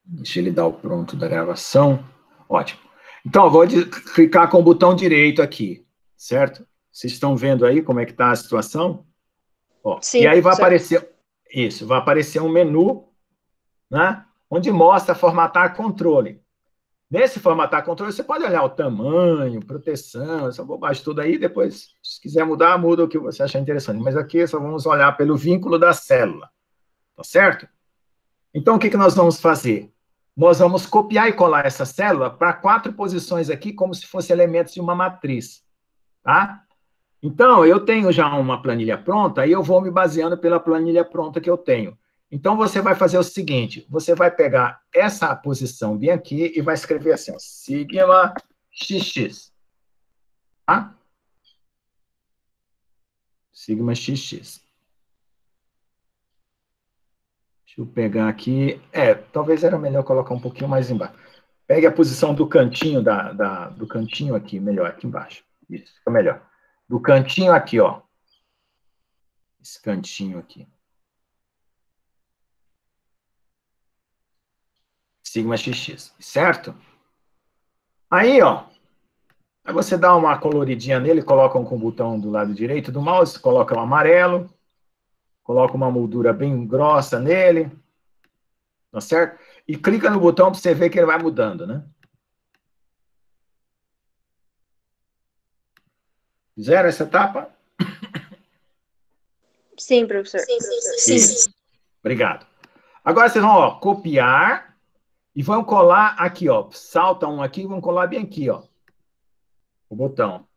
Deixa ele dar o pronto da gravação. Ótimo. Então, eu vou clicar com o botão direito aqui, certo? Vocês estão vendo aí como é que está a situação? Ó, Sim, e aí vai certo. aparecer, isso, vai aparecer um menu, né? Onde mostra formatar controle. Nesse formatar controle, você pode olhar o tamanho, proteção, essa bobagem toda aí, depois, se quiser mudar, muda o que você achar interessante. Mas aqui só vamos olhar pelo vínculo da célula, tá certo? Então, o que nós vamos fazer? Nós vamos copiar e colar essa célula para 4 posições aqui, como se fossem elementos de uma matriz, tá? Então, eu tenho já uma planilha pronta e eu vou me baseando pela planilha pronta que eu tenho. Então, você vai fazer o seguinte, você vai pegar essa posição bem aqui e vai escrever assim, ó, sigma xx, tá? Sigma xx. Deixa eu pegar aqui. Talvez era melhor colocar um pouquinho mais embaixo. Pegue a posição do cantinho, do cantinho aqui, melhor, aqui embaixo. Isso, fica melhor. Do cantinho aqui, ó. Esse cantinho aqui. Sigma xx, certo? Aí, ó. Aí você dá uma coloridinha nele, coloca com o botão do lado direito do mouse, coloca um amarelo, coloca uma moldura bem grossa nele, tá certo? E clica no botão para você ver que ele vai mudando, né? Fizeram essa etapa? Sim, professor. Isso. Obrigado. Agora vocês vão, ó, copiar e vão colar aqui, ó. Salta um aqui e vão colar bem aqui, ó. O botão.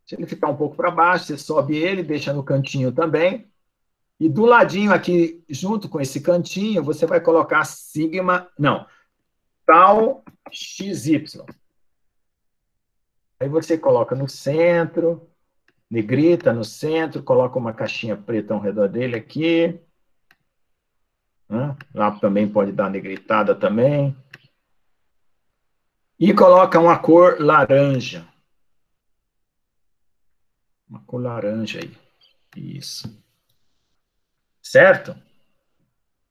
Se ele ficar um pouco para baixo, você sobe ele, deixa no cantinho também. E do ladinho aqui, junto com esse cantinho, você vai colocar sigma, não, tal XY. Aí você coloca no centro, negrita no centro, coloca uma caixinha preta ao redor dele aqui. Né? Lá também pode dar negritada também. E coloca uma cor laranja. Uma cor laranja aí. Isso. Certo?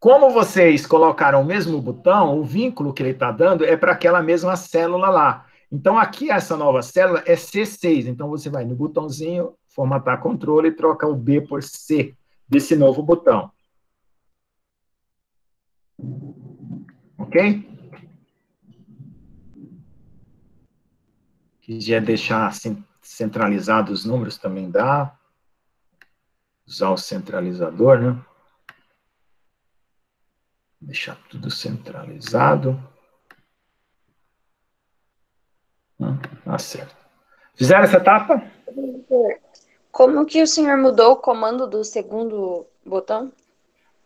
Como vocês colocaram o mesmo botão, o vínculo que ele está dando é para aquela mesma célula lá. Então, aqui, essa nova célula é C6. Então, você vai no botãozinho, formatar controle e troca o B por C desse novo botão. Ok? Quiser deixar assim, centralizado os números, também dá. Usar o centralizador, né? Deixar tudo centralizado. Tá certo. Fizeram essa etapa? Como que o senhor mudou o comando do segundo botão?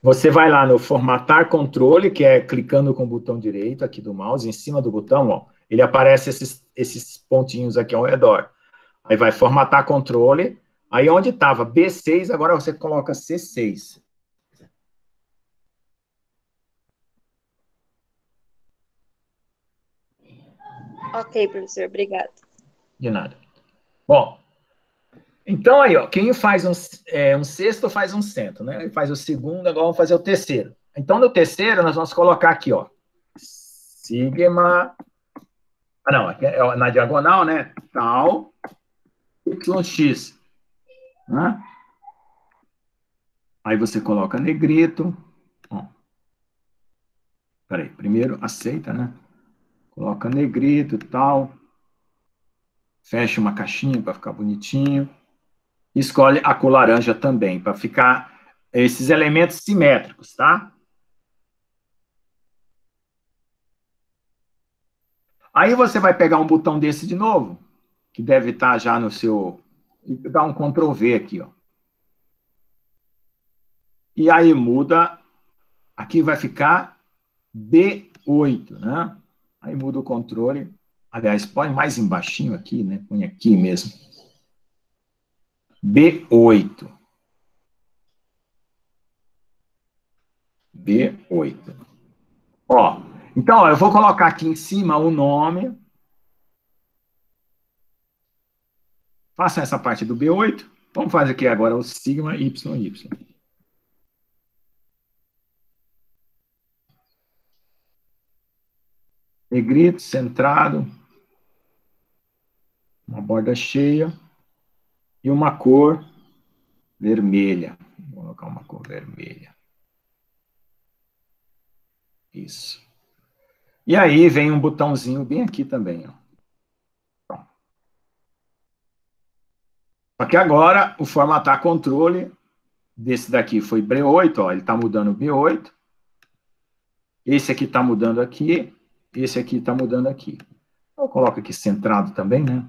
Você vai lá no formatar controle, que é clicando com o botão direito aqui do mouse, em cima do botão, ó, ele aparece esses pontinhos aqui ao redor. Aí vai formatar controle, aí onde estava B6, agora você coloca C6. Ok, professor, obrigado. De nada. Bom, então aí, ó, quem faz um sexto faz um cento, né? Ele faz o segundo, agora vamos fazer o terceiro. Então, no terceiro, nós vamos colocar aqui, ó, sigma... Ah, não, aqui é na diagonal, né? Tal, YX. Né? Aí você coloca negrito. Ó. Peraí, primeiro aceita, né? Coloca negrito e tal. Fecha uma caixinha para ficar bonitinho. Escolhe a cor laranja também, para ficar esses elementos simétricos, tá? Aí você vai pegar um botão desse de novo, que deve estar já no seu... E dá um Ctrl V aqui, ó. E aí muda... Aqui vai ficar B8, né? Aí muda o controle. Aliás, põe mais embaixinho aqui, né? Põe aqui mesmo. B8. B8. Ó, então, ó, eu vou colocar aqui em cima o nome. Faça essa parte do B8. Vamos fazer aqui agora o sigma YY. negrito, centrado, uma borda cheia e uma cor vermelha. Vou colocar uma cor vermelha. Isso. E aí vem um botãozinho bem aqui também, ó. Pronto. Só que agora o formatar controle desse daqui foi B8, ó, ele está mudando o B8. Esse aqui está mudando aqui, esse aqui está mudando aqui. Eu coloco aqui centrado também, né?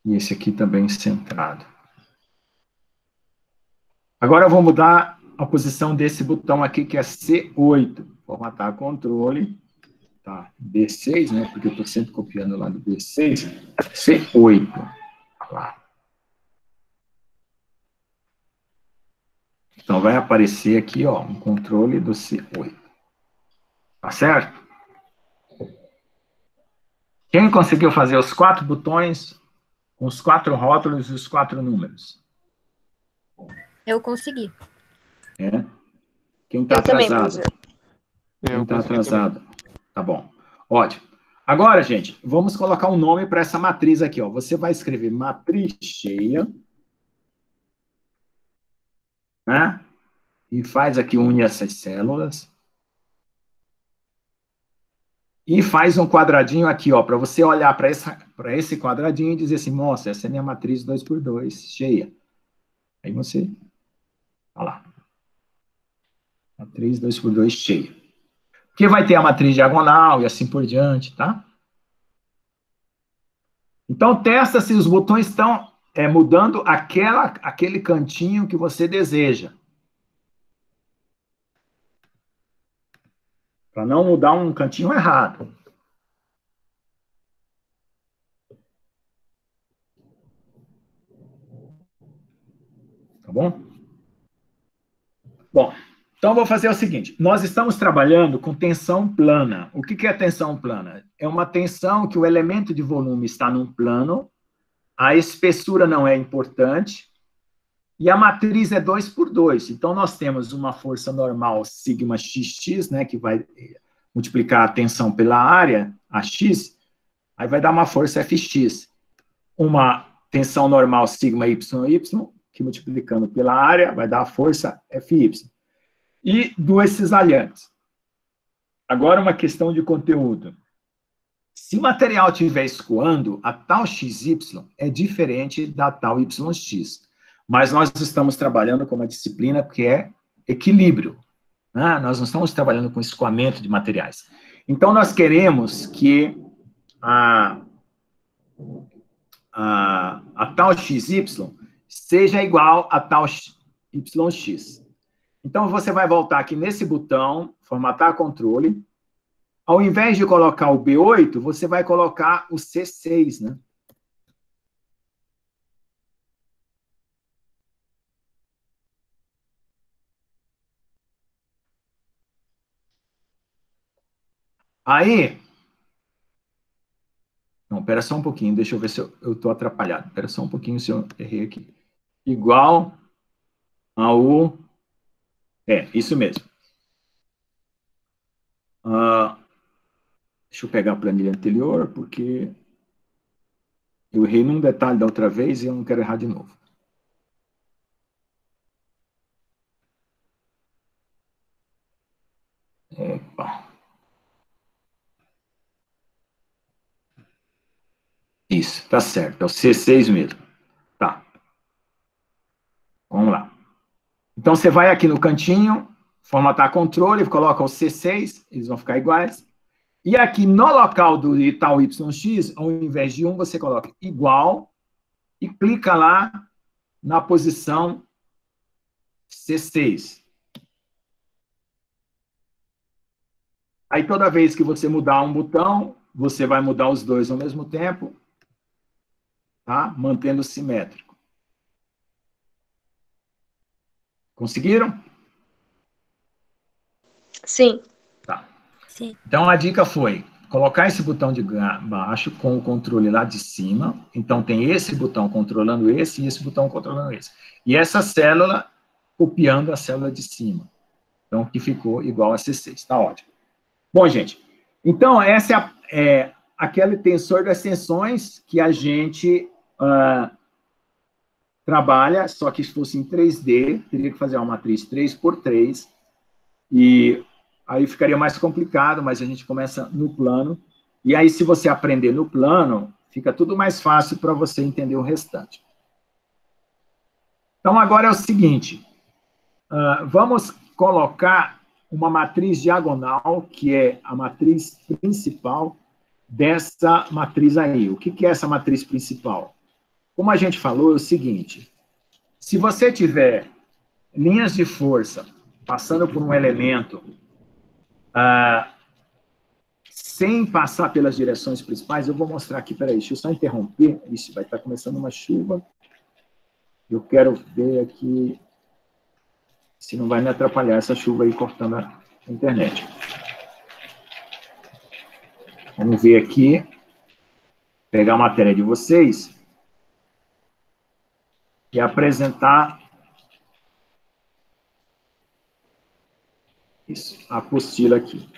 E esse aqui também centrado. Agora eu vou mudar a posição desse botão aqui, que é C8. Formatar controle. Tá, B6, né? Porque eu estou sempre copiando lá do B6. C8. Lá. Então vai aparecer aqui, ó, um controle do C8. Tá certo? Quem conseguiu fazer os 4 botões com os 4 rótulos e os 4 números? Eu consegui. É? Quem está atrasado? Quem está atrasado? Também. Tá bom. Ótimo. Agora, gente, vamos colocar um nome para essa matriz aqui, ó. Você vai escrever matriz cheia, né? E faz aqui, une essas células. E faz um quadradinho aqui, ó, para você olhar para esse quadradinho e dizer assim, nossa, essa é minha matriz 2x2, cheia. Aí você, olha lá. Matriz 2x2 cheia. Porque vai ter a matriz diagonal e assim por diante, tá? Então, testa se os botões estão mudando aquele cantinho que você deseja. Para não mudar um cantinho errado. Tá bom? Bom, então eu vou fazer o seguinte. Nós estamos trabalhando com tensão plana. O que é tensão plana? É uma tensão que o elemento de volume está num plano, a espessura não é importante, e a matriz é 2x2. Então, nós temos uma força normal, sigma xx, né, que vai multiplicar a tensão pela área, AX, aí vai dar uma força Fx. Uma tensão normal, sigma YY, que multiplicando pela área vai dar a força Fy. E duas cisalhantes. Agora, uma questão de conteúdo. Se o material estiver escoando, a tal XY é diferente da tal YX. Mas nós estamos trabalhando com uma disciplina que é equilíbrio. Né? Nós não estamos trabalhando com escoamento de materiais. Então, nós queremos que a tal XY seja igual a tal YX. Então, você vai voltar aqui nesse botão, formatar controle. Ao invés de colocar o B8, você vai colocar o C6, né? Aí... Não, espera só um pouquinho, deixa eu ver se eu estou atrapalhado. Espera só um pouquinho se eu errei aqui. Igual ao... isso mesmo. Deixa eu pegar a planilha anterior, porque eu errei num detalhe da outra vez e eu não quero errar de novo. Opa. Isso, tá certo, é o C6 mesmo. Tá. Vamos lá. Então, você vai aqui no cantinho, formatar controle, coloca o C6, eles vão ficar iguais. E aqui no local do tal YX, ao invés de 1, você coloca igual e clica lá na posição C6. Aí, toda vez que você mudar um botão, você vai mudar os dois ao mesmo tempo, tá? Mantendo simétrico. Conseguiram? Sim. Tá. Sim. Então, a dica foi colocar esse botão de baixo com o controle lá de cima. Então, tem esse botão controlando esse e esse botão controlando esse. E essa célula copiando a célula de cima. Então, que ficou igual a C6. Está ótimo. Bom, gente, então, essa é aquele tensor das tensões que a gente trabalha, só que se fosse em 3D, teria que fazer uma matriz 3x3, e aí ficaria mais complicado, mas a gente começa no plano, e aí se você aprender no plano, fica tudo mais fácil para você entender o restante. Então, agora é o seguinte, vamos colocar uma matriz diagonal, que é a matriz principal dessa matriz aí. O que é essa matriz principal? Como a gente falou, é o seguinte, se você tiver linhas de força passando por um elemento sem passar pelas direções principais, eu vou mostrar aqui, peraí, deixa eu só interromper, isso vai estar começando uma chuva, eu quero ver aqui se não vai me atrapalhar essa chuva aí cortando a internet. Vamos ver aqui, pegar a matéria de vocês e apresentar isso, a apostila aqui.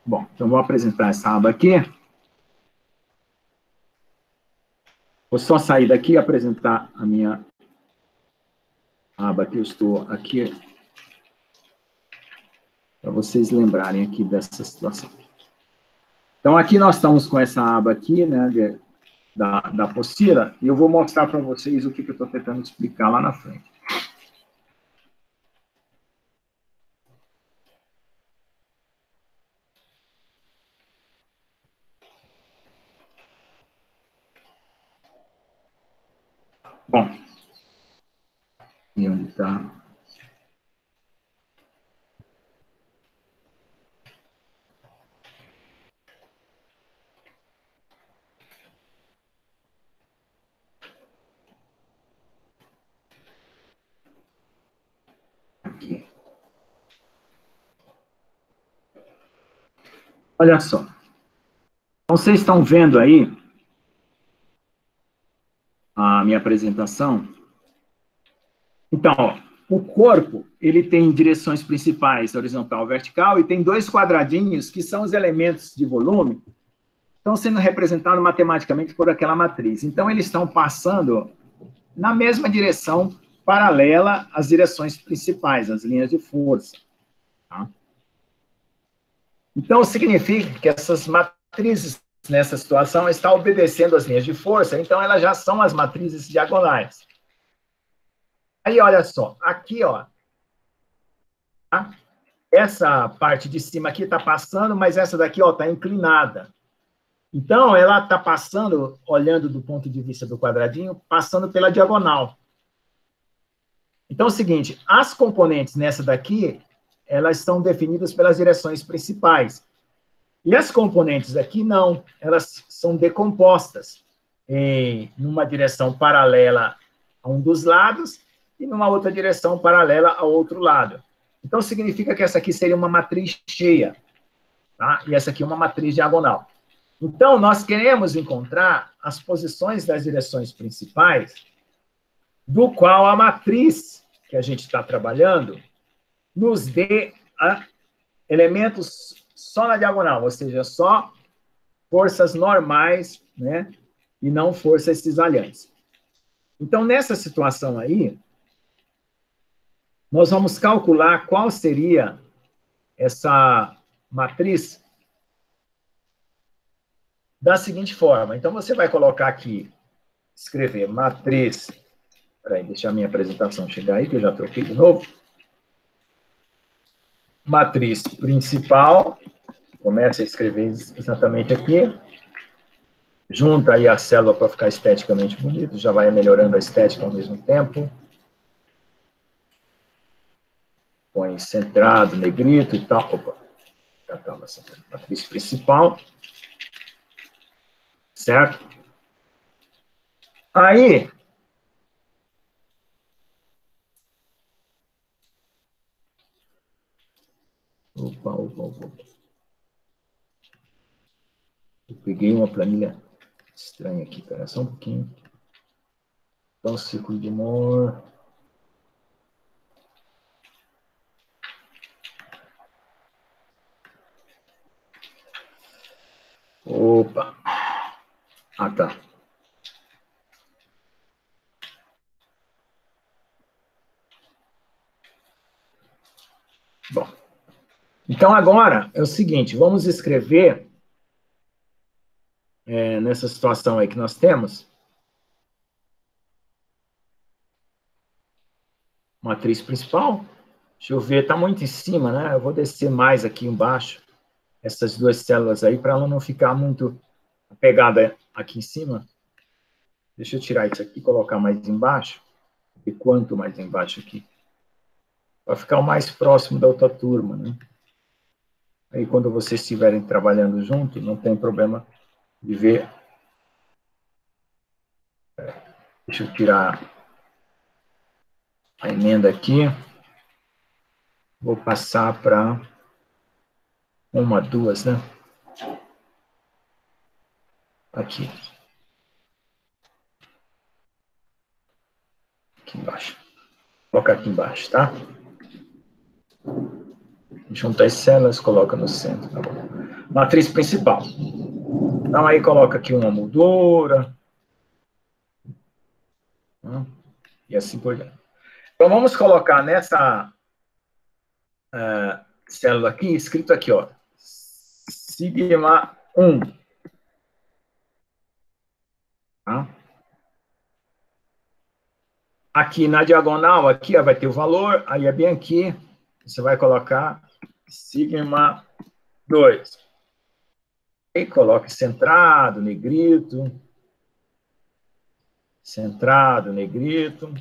Bom, então vou apresentar essa aba aqui. Vou só sair daqui e apresentar a minha aba que eu estou aqui, para vocês lembrarem aqui dessa situação. Então, aqui nós estamos com essa aba aqui, né, da apostila, e eu vou mostrar para vocês o que eu estou tentando explicar lá na frente. Bom, e onde está? Aqui. Olha só. Então, vocês estão vendo aí a minha apresentação? Então, ó, o corpo, ele tem direções principais, horizontal e vertical, e tem dois quadradinhos, que são os elementos de volume, estão sendo representados matematicamente por aquela matriz. Então, eles estão passando na mesma direção, paralela às direções principais, as linhas de força. Tá? Então, significa que essas matrizes, nessa situação, estão obedecendo às linhas de força, então elas já são as matrizes diagonais. Aí, olha só, aqui, ó, tá? Essa parte de cima aqui está passando, mas essa daqui, ó, está inclinada. Então, ela está passando, olhando do ponto de vista do quadradinho, passando pela diagonal. Então, é o seguinte, as componentes nessa daqui, elas são definidas pelas direções principais. E as componentes aqui, não, elas são decompostas em uma direção paralela a um dos lados e numa outra direção paralela ao outro lado. Então, significa que essa aqui seria uma matriz cheia, tá? E essa aqui é uma matriz diagonal. Então, nós queremos encontrar as posições das direções principais, do qual a matriz que a gente está trabalhando nos dê elementos só na diagonal, ou seja, só forças normais, né, e não forças cisalhantes. Então, nessa situação aí, nós vamos calcular qual seria essa matriz da seguinte forma. Então, você vai colocar aqui, escrever matriz. Peraí, deixa a minha apresentação chegar aí, que eu já troquei de novo. Matriz principal. Começa a escrever exatamente aqui. Junta aí a célula para ficar esteticamente bonito. Já vai melhorando a estética ao mesmo tempo. Põe centrado, negrito e tal. Opa. Calma, matriz principal. Certo? Aí, Opa, opa, opa. Eu peguei uma planilha estranha aqui, cara. Só um pouquinho. Dá um círculo de Moore. Opa. Ah, tá. Bom. Então, agora é o seguinte. Vamos escrever nessa situação aí que nós temos. Matriz principal. Deixa eu ver, está muito em cima, né? Eu vou descer mais aqui embaixo, essas duas células aí, para ela não ficar muito pegada aqui em cima. Deixa eu tirar isso aqui e colocar mais embaixo. E quanto mais embaixo aqui? Para ficar o mais próximo da outra turma, né? Aí, quando vocês estiverem trabalhando junto, não tem problema de ver. Deixa eu tirar a emenda aqui. Vou passar para uma, duas, né? Aqui. Aqui embaixo. Vou colocar aqui embaixo, tá? Junta as células, coloca no centro, tá bom? Matriz principal. Então, aí coloca aqui uma moldura. Né? E assim por diante. Então, vamos colocar nessa célula aqui, escrito aqui, ó. Sigma 1. Tá? Aqui na diagonal, aqui ó, vai ter o valor, aí é bem aqui, você vai colocar sigma 2. E coloque centrado, negrito. Centrado, negrito.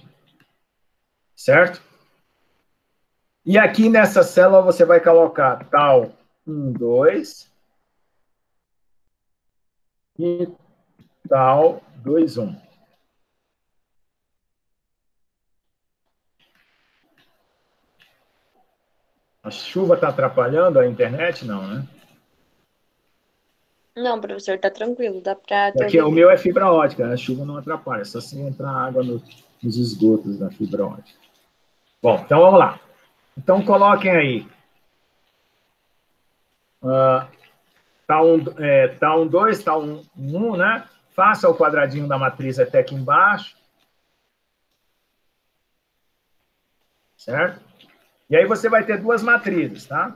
Certo? E aqui nessa célula você vai colocar tal 1, 2 e tal 2, 1. A chuva está atrapalhando a internet? Não, né? Não, professor, tá tranquilo, dá pra Aqui, o entender. meu é fibra ótica, né? A chuva não atrapalha, é só se entrar água nos esgotos da fibra ótica. Bom, então vamos lá. Então coloquem aí. Tá um 2, tá um 1, né? Faça o quadradinho da matriz até aqui embaixo. Certo? E aí você vai ter duas matrizes, tá?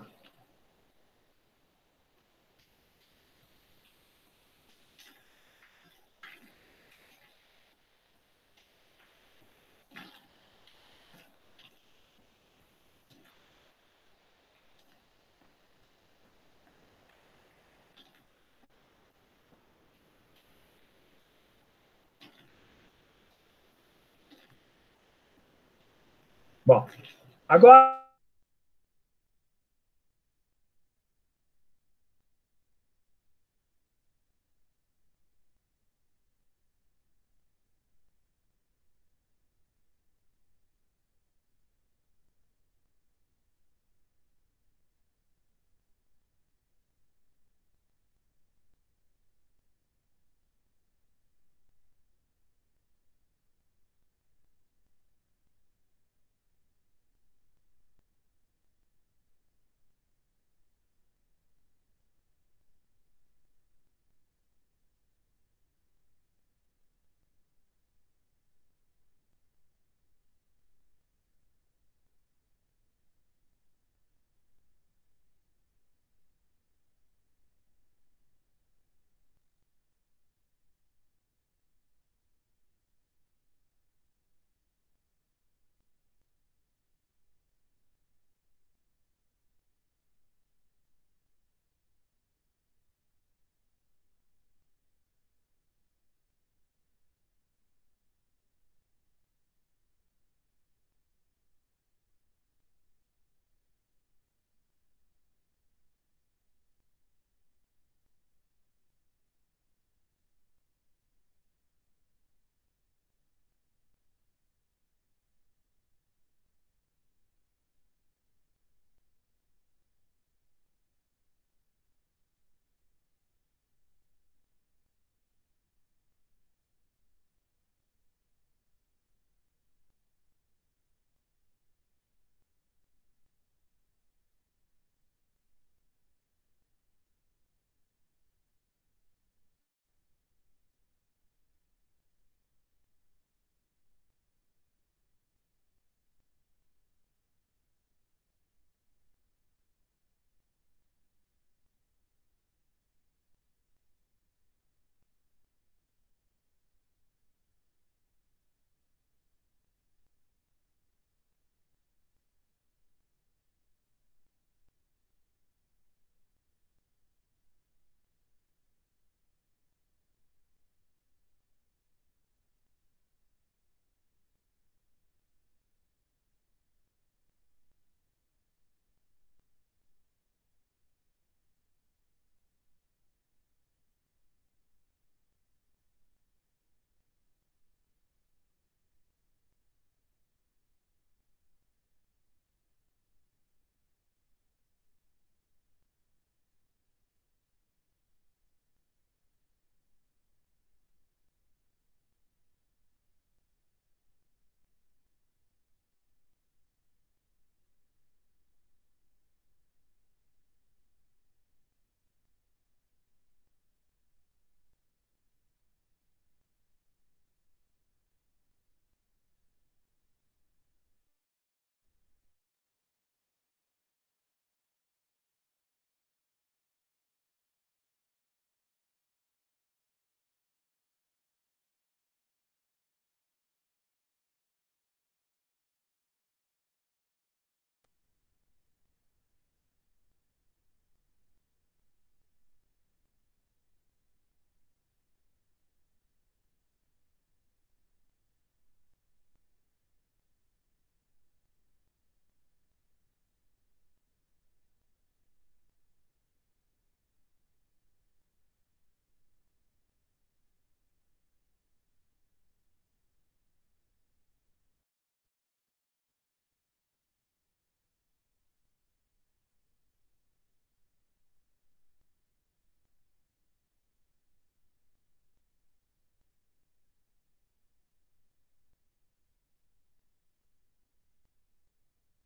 Bom, agora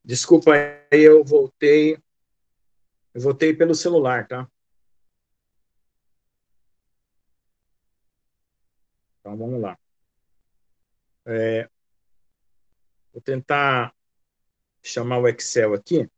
Desculpa aí, eu voltei pelo celular, tá? Então, vamos lá. Vou tentar chamar o Excel aqui.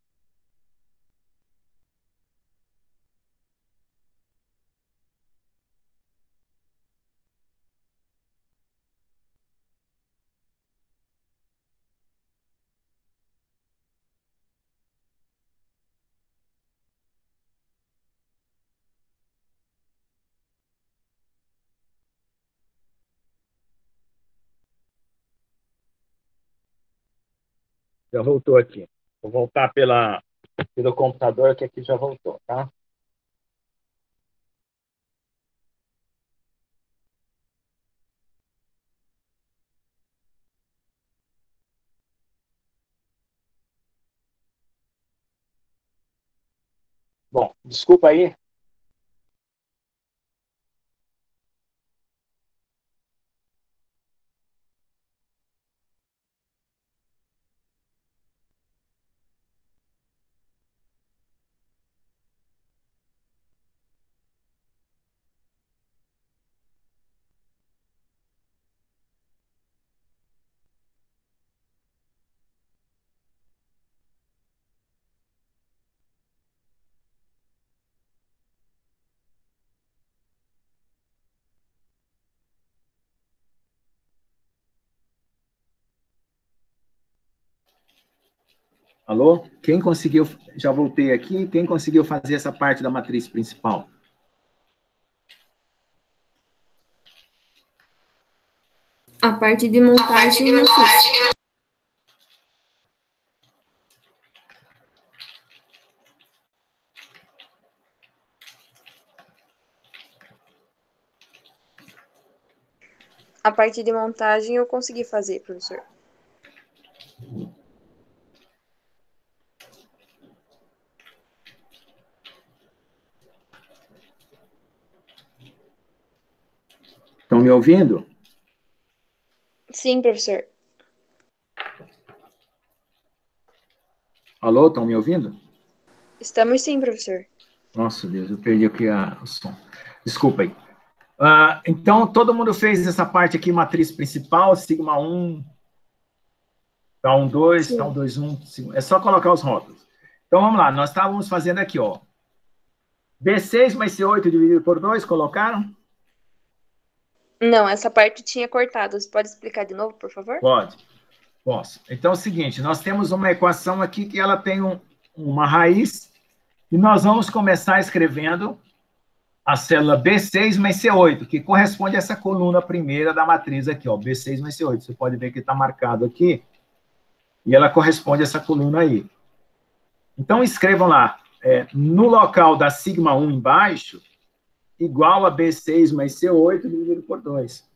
Já voltou aqui. Vou voltar pelo computador, que aqui já voltou, tá? Bom, desculpa aí. Alô? Quem conseguiu? Já voltei aqui. Quem conseguiu fazer essa parte da matriz principal? A parte de montagem eu fiz. A parte de montagem eu consegui fazer, professor. Estão me ouvindo? Sim, professor. Alô, estão me ouvindo? Estamos sim, professor. Nossa, Deus, eu perdi aqui o som. Desculpa aí. Então, todo mundo fez essa parte aqui, matriz principal, sigma 1, tá 1, 2, Sim. tá 1, 2, 1. É só colocar os rótulos. Então, vamos lá. Nós estávamos fazendo aqui, ó. B6 mais C8 dividido por 2, colocaram? Não, essa parte tinha cortado. Você pode explicar de novo, por favor? Pode. Posso. Então, é o seguinte, nós temos uma equação aqui que ela tem uma raiz e nós vamos começar escrevendo a célula B6 mais C8, que corresponde a essa coluna primeira da matriz aqui, ó, B6 mais C8. Você pode ver que está marcado aqui e ela corresponde a essa coluna aí. Então, escrevam lá, no local da sigma 1 embaixo, igual a B6 mais C8 dividido por 2.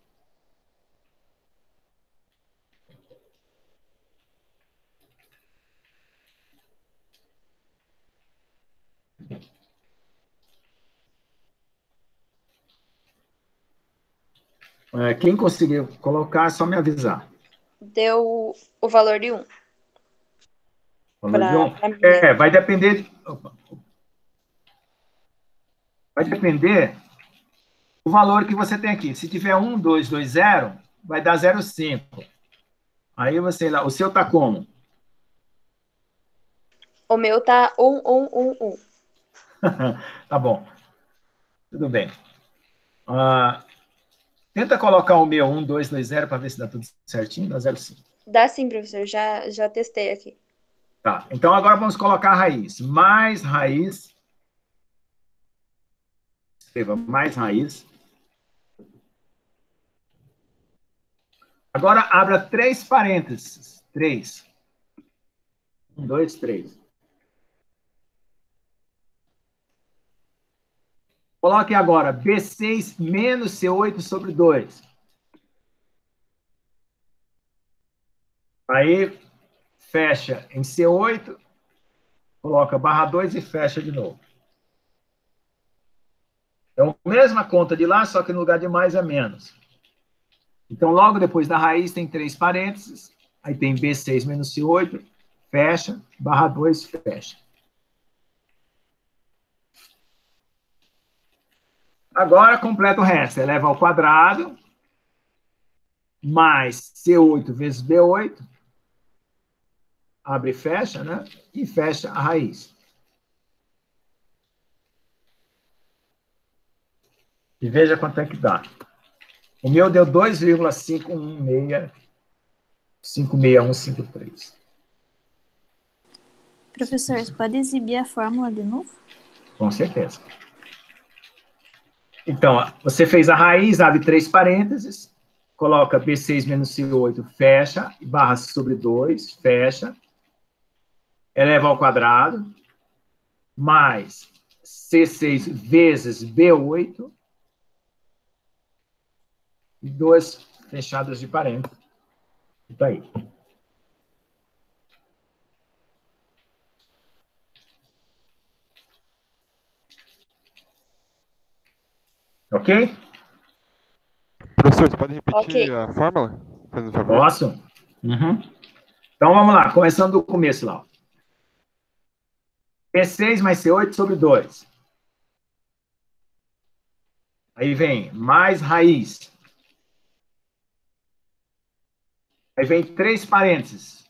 Quem conseguiu colocar, é só me avisar. Deu o valor de 1. Vai depender... Vai depender do valor que você tem aqui. Se tiver 1, 2, 2, 0, vai dar 0,5. Aí você lá, o seu tá como? O meu tá 1, 1, 1, 1. Tá bom. Tudo bem. Tenta colocar o meu 1, 2, 2, 0 para ver se dá tudo certinho. Dá 0,5. Dá sim, professor. Já testei aqui. Tá. Então, agora vamos colocar a raiz. Mais raiz. Escreva mais raiz. Agora, abra 3 parênteses. 3. 1, 2, 3. Coloque agora B6 menos C8 sobre 2. Aí, fecha em C8, coloca barra 2 e fecha de novo. Então, mesma conta de lá, só que no lugar de mais é menos. Então, logo depois da raiz tem 3 parênteses, aí tem B6 menos C8, fecha, barra 2, fecha. Agora, completa o resto. Eleva ao quadrado, mais C8 vezes B8, abre e fecha, né? E fecha a raiz. E veja quanto é que dá. O meu deu 2,56153. Professor, você pode exibir a fórmula de novo? Com certeza. Então, você fez a raiz, abre 3 parênteses, coloca B6 menos C8, fecha, barra sobre 2, fecha, eleva ao quadrado, mais C6 vezes B8, e 2 fechadas de parênteses. Está aí. Ok? Professor, você pode repetir Ok. a fórmula? Fazendo favor. Posso? Uhum. Então, vamos lá. Começando do começo lá. P6 mais C8 sobre 2. Aí vem mais raiz. Aí vem 3 parênteses.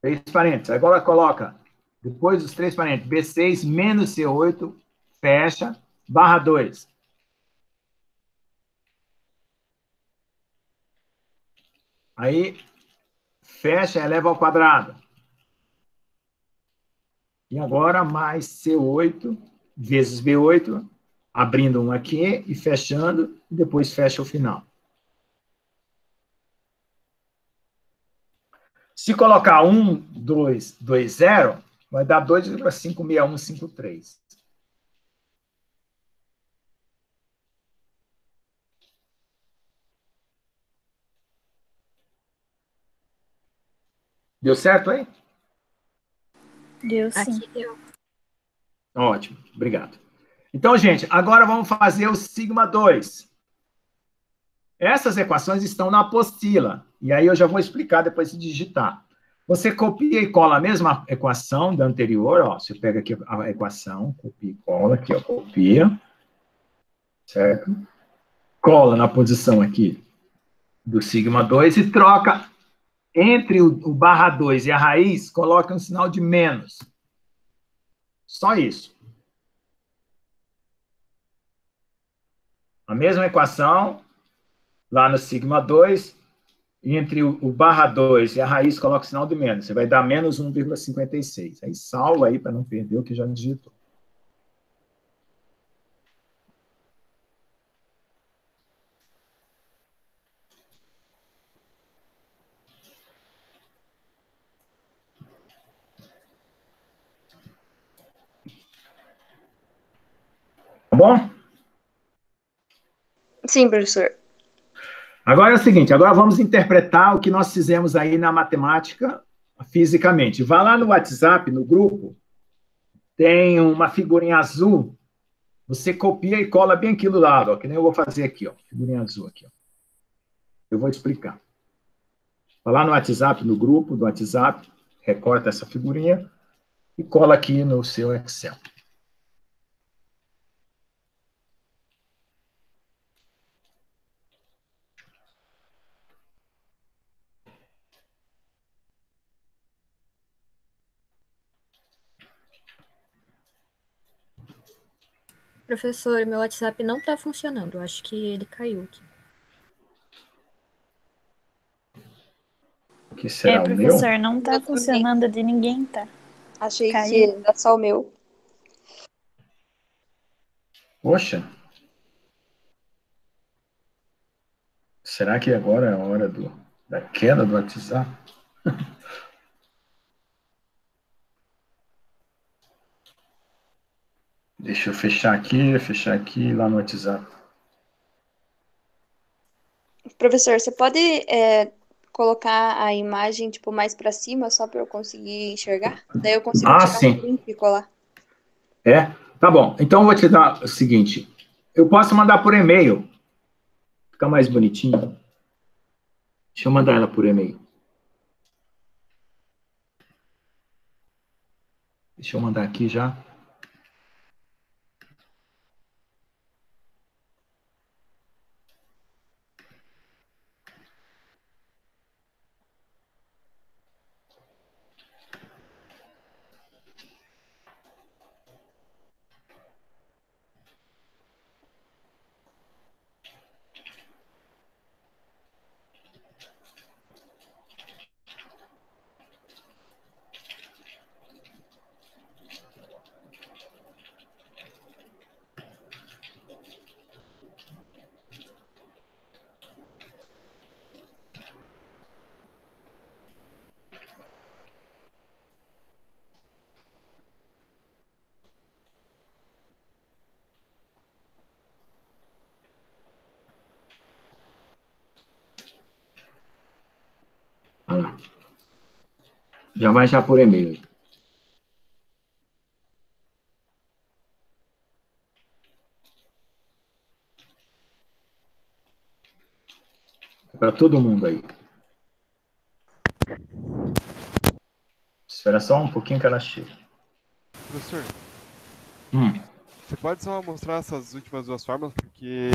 3 parênteses. Agora coloca, depois dos 3 parênteses, B6 menos C8, fecha, barra 2. Aí, fecha, eleva ao quadrado. E agora, mais C8 vezes B8, abrindo um aqui e fechando, e depois fecha o final. Se colocar 1, 2, 2, 0, vai dar 2,56153. Deu certo aí? Deu sim. Aqui deu. Ótimo, obrigado. Então, gente, agora vamos fazer o sigma 2. Essas equações estão na apostila, e aí eu já vou explicar depois de digitar. Você copia e cola a mesma equação da anterior, ó, você pega aqui a equação, copia e cola, aqui, ó, copia, certo? Cola na posição aqui do sigma 2 e troca entre o barra 2 e a raiz, coloca um sinal de menos. Só isso. A mesma equação, lá no sigma 2, entre o barra 2 e a raiz, coloca o sinal de menos. Você vai dar menos 1,56. Aí salva aí para não perder o que já digitou. Tá bom? Sim, professor. Agora é o seguinte, agora vamos interpretar o que nós fizemos aí na matemática fisicamente. Vá lá no WhatsApp, no grupo, tem uma figurinha azul, você copia e cola bem aqui do lado, ó, que nem eu vou fazer aqui, ó, figurinha azul aqui, ó. Eu vou explicar. Vá lá no WhatsApp, no grupo do WhatsApp, recorta essa figurinha e cola aqui no seu Excel. Professor, meu WhatsApp não tá funcionando. Eu acho que ele caiu aqui. O que será o meu? Professor, não tá funcionando de ninguém, tá? Achei Caiu. que era só o meu. Poxa. Será que agora é a hora da queda do WhatsApp? Deixa eu fechar aqui, lá no WhatsApp. Professor, você pode colocar a imagem tipo mais para cima só para eu conseguir enxergar? Daí eu consigo tirar sim. um print e colar. É? Tá bom. Então eu vou te dar o seguinte. Eu posso mandar por e-mail. Fica mais bonitinho. Deixa eu mandar ela por e-mail. Deixa eu mandar aqui já. Olha lá. Já vai já por e-mail. Para todo mundo aí. Espera só um pouquinho que ela chega. Professor, Hum, você pode só mostrar essas últimas duas fórmulas, porque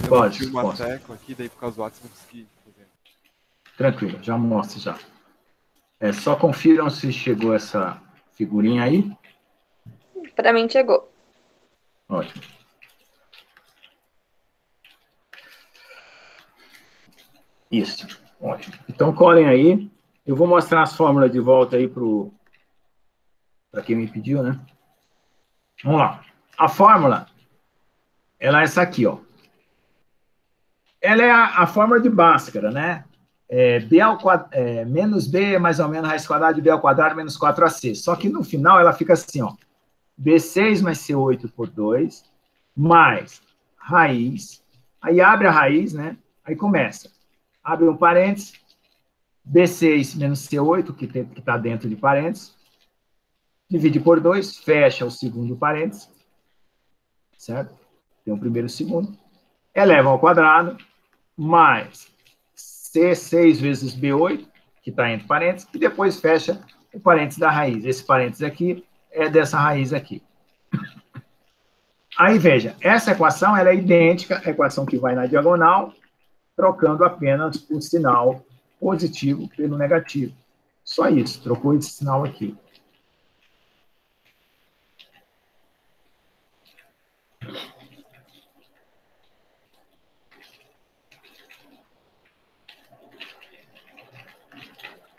eu Pode, bati uma posso. tecla aqui, daí por causa do WhatsApp não consegui fazer. tranquilo, já mostro já. Só confiram se chegou essa figurinha aí. Pra mim chegou. Ótimo. Isso, ótimo. Então, colhem aí. Eu vou mostrar as fórmulas de volta aí para quem me pediu, né? Vamos lá. A fórmula, ela é essa aqui, ó. Ela é a fórmula de Bhaskara, né? B ao menos B é mais ou menos raiz quadrada de B ao quadrado menos 4AC. Só que no final ela fica assim, ó. B6 mais C8 por 2, mais raiz. Aí abre a raiz, né? Aí começa. Abre um parênteses. B6 menos C8, que está dentro de parênteses. Divide por 2, fecha o segundo parênteses. Certo? Tem o primeiro e o segundo. Eleva ao quadrado, mais C6 vezes B8, que está entre parênteses, e depois fecha o parênteses da raiz. Esse parênteses aqui é dessa raiz aqui. Aí, veja, essa equação ela é idêntica à equação que vai na diagonal, trocando apenas o sinal positivo pelo negativo. Só isso, trocou esse sinal aqui.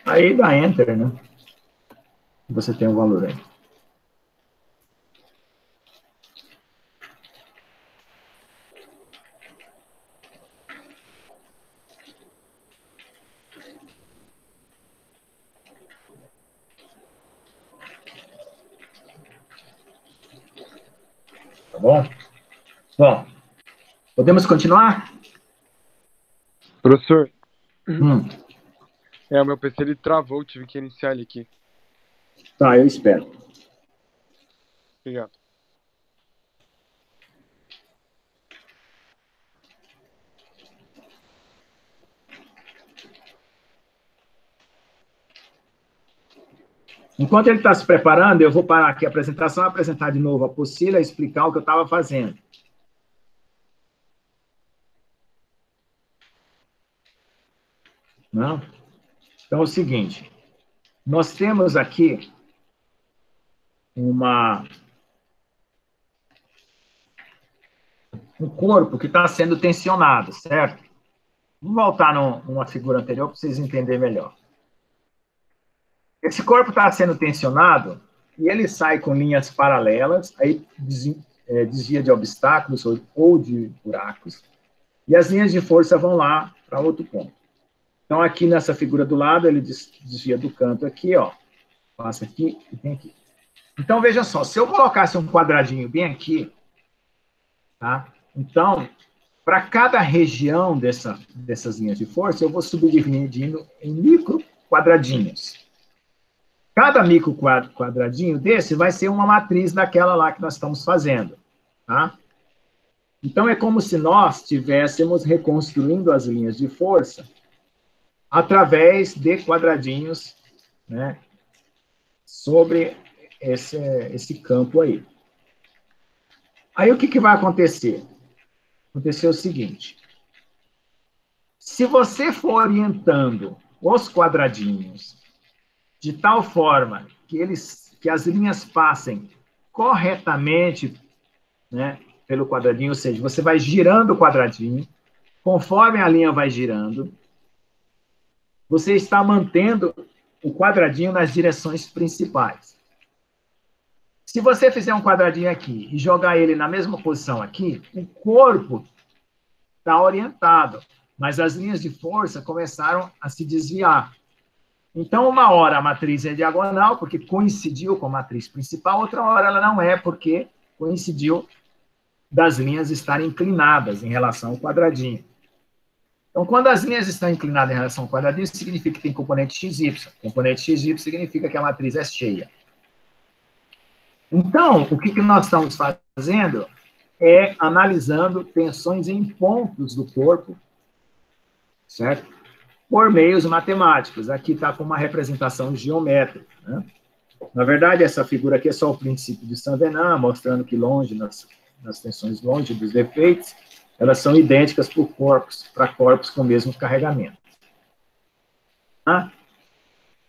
Aí dá Enter, né? Você tem o valor aí. Tá bom? Bom, podemos continuar? Professor, Hum, o meu PC ele travou, tive que iniciar ele aqui. tá, eu espero. Obrigado. Enquanto ele está se preparando, eu vou parar aqui a apresentação, apresentar de novo a apostila e explicar o que eu estava fazendo. Não? Então, é o seguinte. Nós temos aqui um corpo que está sendo tensionado, certo? Vamos voltar numa figura anterior para vocês entenderem melhor. Esse corpo está sendo tensionado e ele sai com linhas paralelas, aí desvia de obstáculos ou de buracos, e as linhas de força vão lá para outro ponto. Então, aqui nessa figura do lado, ele desvia do canto aqui, ó, passa aqui e tem aqui. Então, veja só, se eu colocasse um quadradinho bem aqui, tá? Então, para cada região dessas linhas de força, eu vou subdividindo em micro quadradinhos. Cada micro quadradinho desse vai ser uma matriz daquela lá que nós estamos fazendo, tá? Então, é como se nós estivéssemos reconstruindo as linhas de força através de quadradinhos, né, sobre esse campo aí. Aí o que vai acontecer? Acontecer o seguinte: se você for orientando os quadradinhos de tal forma que as linhas passem corretamente, né, pelo quadradinho, ou seja, você vai girando o quadradinho, conforme a linha vai girando, você está mantendo o quadradinho nas direções principais. Se você fizer um quadradinho aqui e jogar ele na mesma posição aqui, o corpo está orientado, mas as linhas de força começaram a se desviar. Então, uma hora a matriz é diagonal, porque coincidiu com a matriz principal, outra hora ela não é, porque coincidiu das linhas estarem inclinadas em relação ao quadradinho. Então, quando as linhas estão inclinadas em relação ao quadradinho, significa que tem componente XY. Componente XY significa que a matriz é cheia. Então, o que nós estamos fazendo é analisando tensões em pontos do corpo, certo? Por meios matemáticos. Aqui está com uma representação geométrica, né? Na verdade, essa figura aqui é só o princípio de Saint-Venant, mostrando que longe, nas tensões longe dos efeitos, elas são idênticas para corpos com o mesmo carregamento. Tá?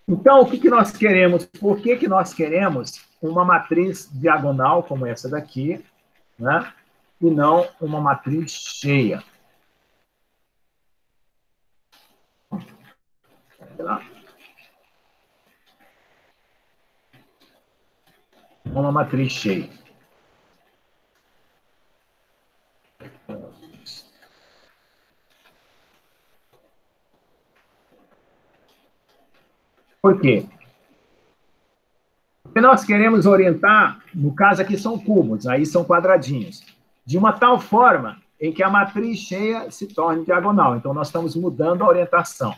Então, o que nós queremos? Por que nós queremos uma matriz diagonal como essa daqui, né? E não uma matriz cheia? Uma matriz cheia. Por quê? Porque nós queremos orientar, no caso aqui são cubos, aí são quadradinhos, de uma tal forma em que a matriz cheia se torne diagonal. Então, nós estamos mudando a orientação.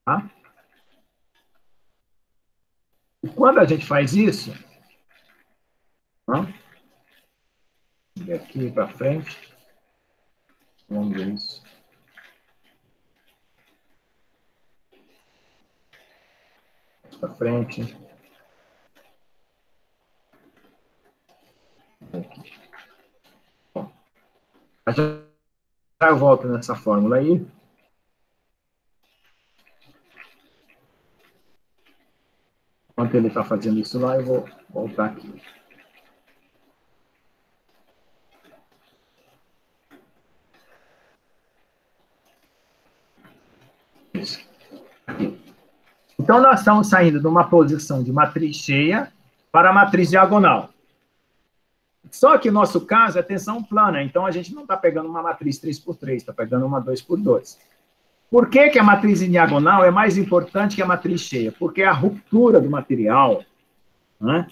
Tá? E quando a gente faz isso, e aqui para frente, vamos ver isso. Para frente. Aqui. Bom, já eu volto nessa fórmula aí. Enquanto ele está fazendo isso lá, eu vou voltar aqui. Isso. Aqui. Então, nós estamos saindo de uma posição de matriz cheia para a matriz diagonal. Só que, no nosso caso, é tensão plana. Então, a gente não está pegando uma matriz 3x3, está pegando uma 2x2. Por que a matriz em diagonal é mais importante que a matriz cheia? Porque a ruptura do material, né,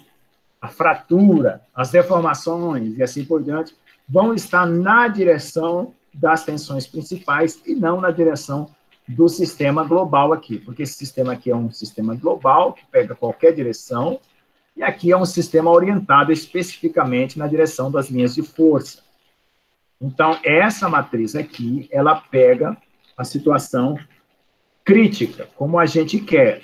a fratura, as deformações e assim por diante, vão estar na direção das tensões principais e não na direção do sistema global aqui, porque esse sistema aqui é um sistema global, que pega qualquer direção, e aqui é um sistema orientado especificamente na direção das linhas de força. Então, essa matriz aqui, ela pega a situação crítica, como a gente quer.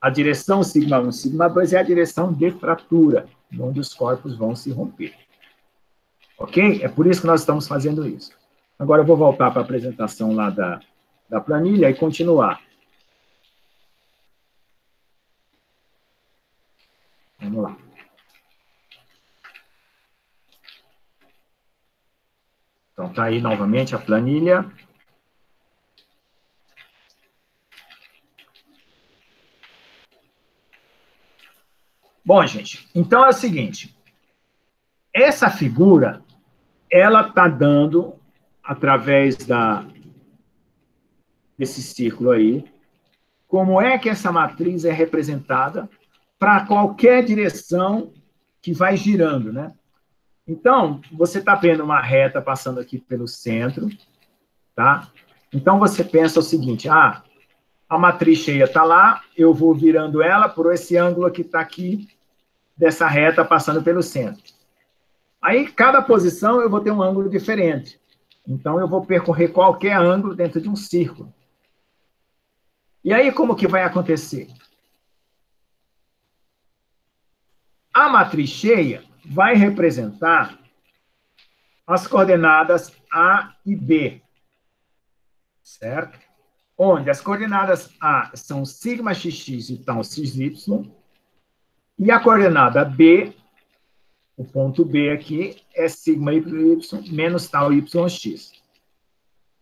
A direção sigma 1, sigma 2 é a direção de fratura, onde os corpos vão se romper. Ok? É por isso que nós estamos fazendo isso. Agora eu vou voltar para a apresentação lá da planilha e continuar. Vamos lá. Então, está aí novamente a planilha. Bom, gente, então é o seguinte. Essa figura, ela está dando, através desse círculo aí, como é que essa matriz é representada para qualquer direção que vai girando, né? Então, você está vendo uma reta passando aqui pelo centro, tá? Então, você pensa o seguinte, a matriz cheia está lá, eu vou virando ela por esse ângulo que está aqui, dessa reta passando pelo centro. Aí, cada posição, eu vou ter um ângulo diferente. Então, eu vou percorrer qualquer ângulo dentro de um círculo. E aí, como que vai acontecer? A matriz cheia vai representar as coordenadas A e B, certo? Onde as coordenadas A são sigma xx e tal xy, e a coordenada B, o ponto B aqui, é sigma y menos tal yx.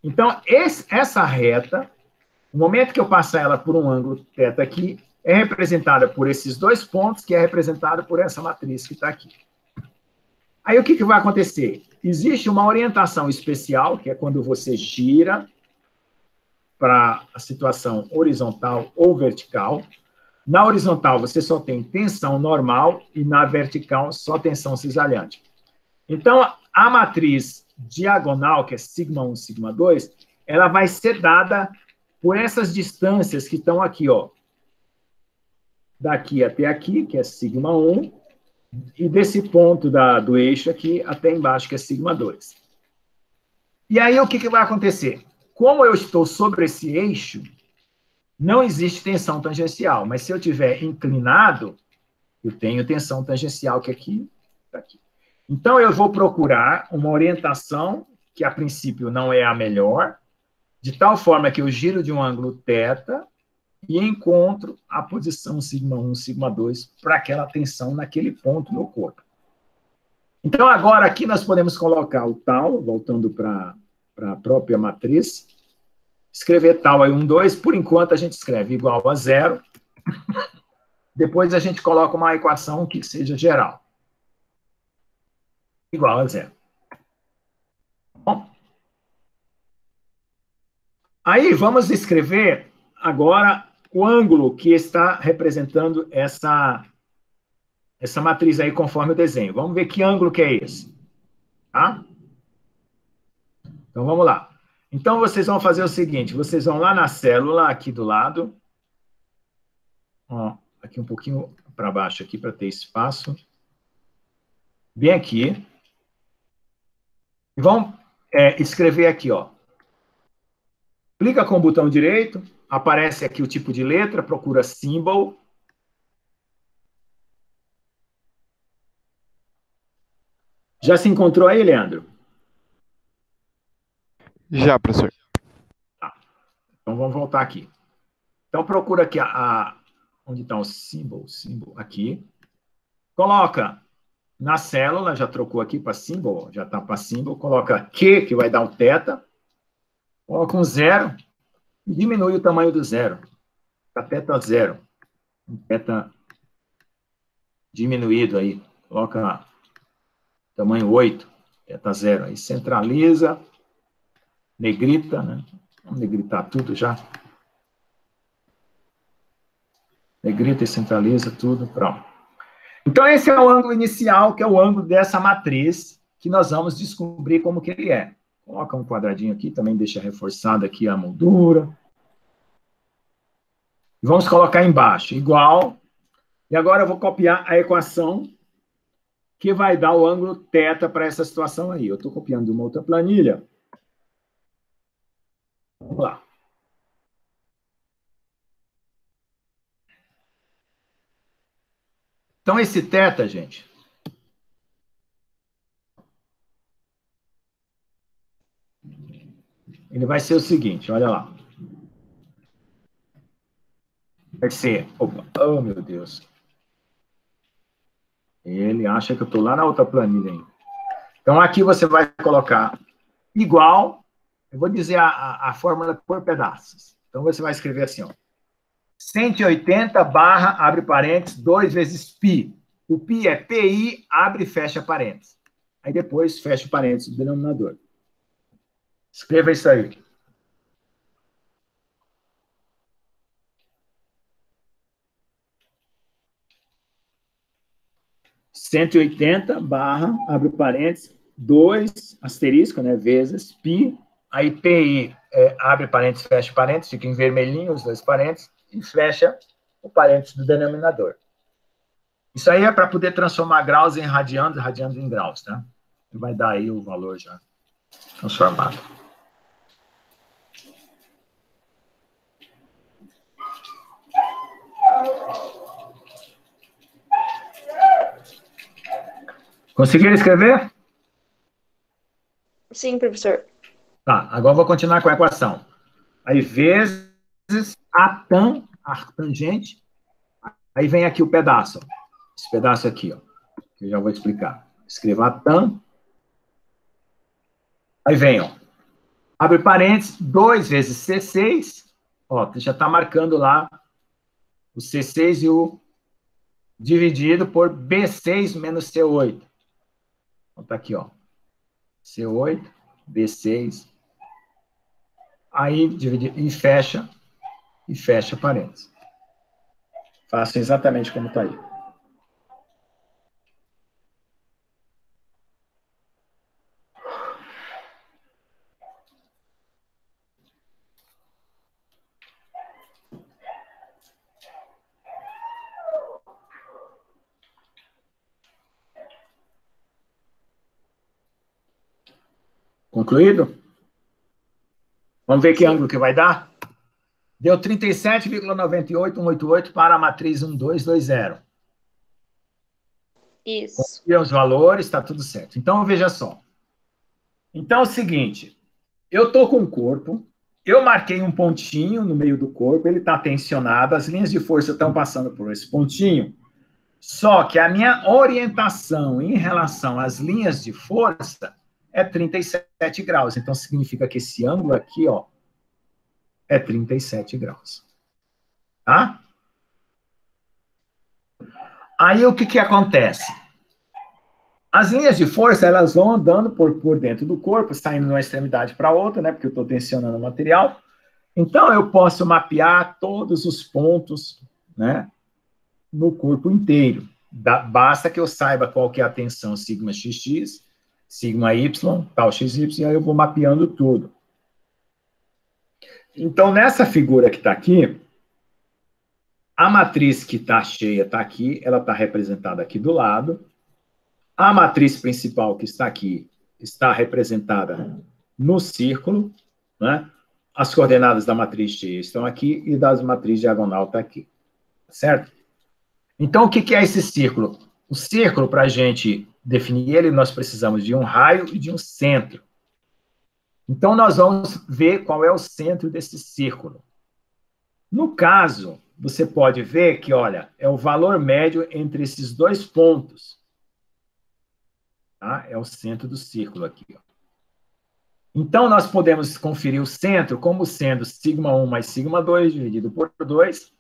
Então, essa reta, no momento que eu passar ela por um ângulo θ aqui, é representada por esses dois pontos, que é representada por essa matriz que está aqui. Aí, o que vai acontecer? Existe uma orientação especial, que é quando você gira para a situação horizontal ou vertical. Na horizontal, você só tem tensão normal e na vertical, só tensão cisalhante. Então, a matriz diagonal, que é σ1, σ2, ela vai ser dada por essas distâncias que estão aqui, ó. Daqui até aqui, que é σ1, e desse ponto do eixo aqui até embaixo, que é σ2. E aí, o que vai acontecer? Como eu estou sobre esse eixo, não existe tensão tangencial, mas se eu estiver inclinado, eu tenho tensão tangencial, que é aqui, aqui. Então, eu vou procurar uma orientação, que a princípio não é a melhor, de tal forma que eu giro de um ângulo θ e encontro a posição σ1, σ2 para aquela tensão naquele ponto no corpo. Então, agora aqui nós podemos colocar o tal, voltando para a própria matriz, escrever tal aí 1, 2, por enquanto a gente escreve igual a 0, depois a gente coloca uma equação que seja geral. Igual a 0. Bom, aí vamos escrever agora o ângulo que está representando essa matriz aí conforme o desenho. Vamos ver que ângulo que é esse. Tá? Então, vamos lá. Então, vocês vão fazer o seguinte, vocês vão lá na célula, aqui do lado, ó, aqui um pouquinho para baixo, aqui para ter espaço, bem aqui, e vão escrever aqui, ó. Clica com o botão direito, aparece aqui o tipo de letra, procura symbol. Já se encontrou aí, Leandro? Já, professor. Tá. Então, vamos voltar aqui. Então, procura aqui onde está o symbol, aqui. Coloca na célula, já trocou aqui para symbol, já está para symbol. Coloca Q, que vai dar um θ. Coloca um 0 e diminui o tamanho do 0. Fica θ 0. Um θ diminuído aí. Coloca tamanho 8, θ 0. Aí centraliza, negrita, né? Vamos negritar tudo já. Negrita e centraliza tudo, pronto. Então, esse é o ângulo inicial, que é o ângulo dessa matriz, que nós vamos descobrir como que ele é. Coloca um quadradinho aqui, também deixa reforçada aqui a moldura. E vamos colocar embaixo, igual. E agora eu vou copiar a equação que vai dar o ângulo θ para essa situação aí. Eu estou copiando de uma outra planilha. Vamos lá. Então, esse θ, gente, ele vai ser o seguinte, olha lá. Vai ser... Opa, oh, meu Deus. Ele acha que eu estou lá na outra planilha ainda. Então, aqui você vai colocar igual, eu vou dizer a fórmula por pedaços. Então, você vai escrever assim, ó. 180 barra, abre parênteses, 2 vezes π. O π é PI, abre e fecha parênteses. Aí depois fecha o parênteses do denominador. Escreva isso aí. (180 / abre parênteses 2 asterisco, né, vezes π, aí PI abre parênteses, fecha parênteses, fica em vermelhinho os dois parênteses e fecha o parênteses do denominador. Isso aí é para poder transformar graus em radianos e radianos em graus, tá? E vai dar aí o valor já transformado. Conseguiram escrever? Sim, professor. Tá, agora eu vou continuar com a equação. Aí, vezes a tangente, aí vem aqui o pedaço. Ó. Esse pedaço aqui, ó, que eu já vou explicar. Escreva a tan. Aí vem, ó, abre parênteses, 2 vezes C6, ó, já está marcando lá o C6 e o dividido por B6 menos C8. Então, tá aqui, ó, C8, B6, aí divide e fecha parênteses. Faço exatamente como está aí. Concluído? Vamos ver que ângulo que vai dar? Deu 37,98188 para a matriz 1220. Isso. E os valores, está tudo certo. Então, veja só. Então, é o seguinte. Eu estou com o corpo, eu marquei um pontinho no meio do corpo, ele está tensionado, as linhas de força estão passando por esse pontinho, só que a minha orientação em relação às linhas de força é 37 graus. Então, significa que esse ângulo aqui, ó, é 37 graus. Tá? Aí, o que acontece? As linhas de força, elas vão andando por dentro do corpo, saindo de uma extremidade para outra, né? Porque eu estou tensionando o material. Então, eu posso mapear todos os pontos, né? No corpo inteiro. Basta que eu saiba qual que é a tensão sigma xx, sigma y, tal xy, e aí eu vou mapeando tudo. Então, nessa figura que está aqui, a matriz que está cheia está aqui, ela está representada aqui do lado. A matriz principal que está aqui está representada no círculo, né? As coordenadas da matriz cheia estão aqui e das matriz diagonal está aqui, certo? Então, o que é esse círculo? O círculo, para a gente definir ele, nós precisamos de um raio e de um centro. Então, nós vamos ver qual é o centro desse círculo. No caso, você pode ver que, olha, é o valor médio entre esses dois pontos. Tá? É o centro do círculo aqui. Ó. Então, nós podemos conferir o centro como sendo σ1 mais σ2 dividido por 2,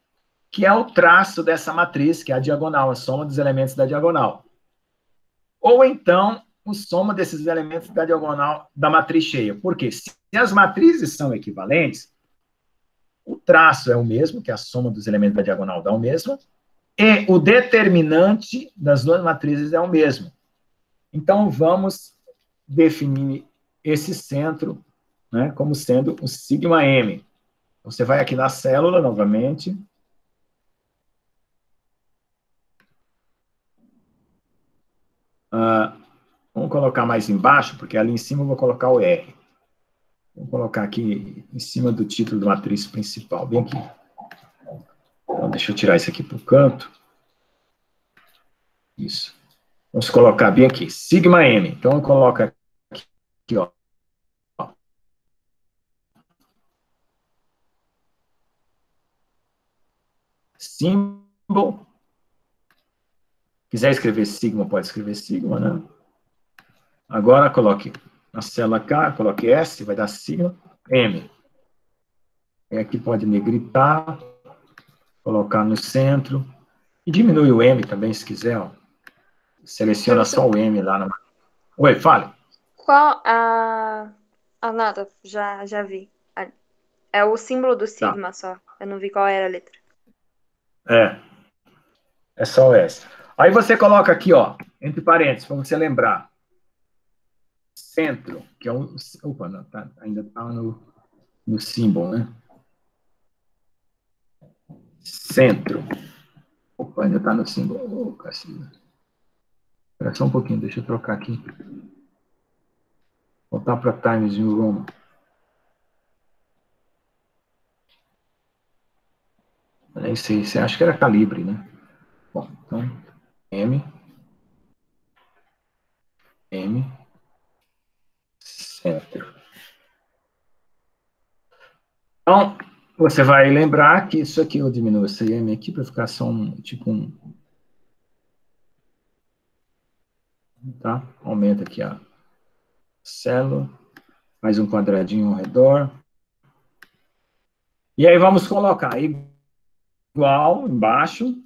que é o traço dessa matriz, que é a diagonal, a soma dos elementos da diagonal. Ou então, a soma desses elementos da diagonal da matriz cheia. Por quê? Se as matrizes são equivalentes, o traço é o mesmo, que é a soma dos elementos da diagonal dá o mesmo, e o determinante das duas matrizes é o mesmo. Então, vamos definir esse centro, né, como sendo o sigma m. Você vai aqui na célula, novamente. Vamos colocar mais embaixo, porque ali em cima eu vou colocar o R. Vou colocar aqui em cima do título da matriz principal, bem aqui. Então, deixa eu tirar isso aqui para o canto. Isso. Vamos colocar bem aqui, sigma m. Então, eu coloco aqui, ó. Símbolo. Quiser escrever sigma, pode escrever sigma, né? Agora, coloque na célula K, coloque S, vai dar sigma M. E aqui pode negritar, colocar no centro. E diminui o M também, se quiser, ó. Seleciona só o M lá. Oi, fale. Qual a... Ah, nada, já vi. É o símbolo do sigma só. Eu não vi qual era a letra. É só o S. Aí você coloca aqui, ó, entre parênteses, para você lembrar. Centro, que é um... Opa, não, ainda está no símbolo, né? Centro. Opa, ainda está no símbolo. Oh, cacilda. Espera só um pouquinho, deixa eu trocar aqui. Voltar para Times New Roman. Eu nem sei, você acha que era calibre, né? Bom, então, M. M, centro. Então, você vai lembrar que isso aqui eu diminuo esse M aqui para ficar só tipo um... Tá? Aumenta aqui a célula, mais um quadradinho ao redor. E aí vamos colocar igual embaixo.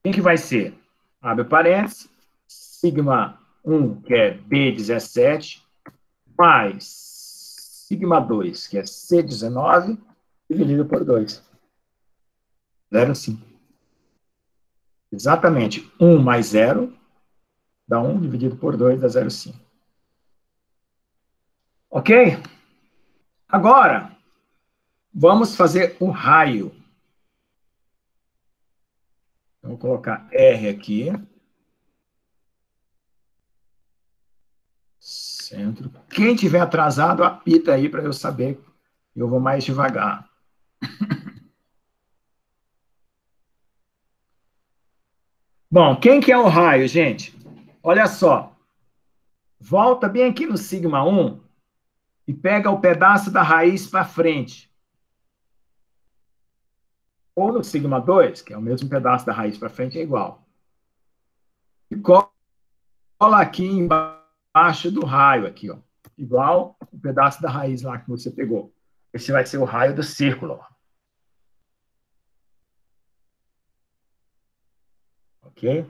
Quem que vai ser? Abre parênteses, sigma 1, que é B17, mais sigma 2, que é C19, dividido por 2. 0,5. Exatamente. 1 mais 0 dá 1, dividido por 2 dá 0,5. Ok? Agora, vamos fazer o raio. Vou colocar R aqui. Centro. Quem tiver atrasado, apita aí para eu saber. Eu vou mais devagar. Bom, quem que é o raio, gente? Olha só. Volta bem aqui no sigma 1 e pega o pedaço da raiz para frente. Ou no sigma 2, que é o mesmo pedaço da raiz para frente, é igual. E cola aqui embaixo do raio, aqui, ó. Igual o pedaço da raiz lá que você pegou. Esse vai ser o raio do círculo, ó. Ok?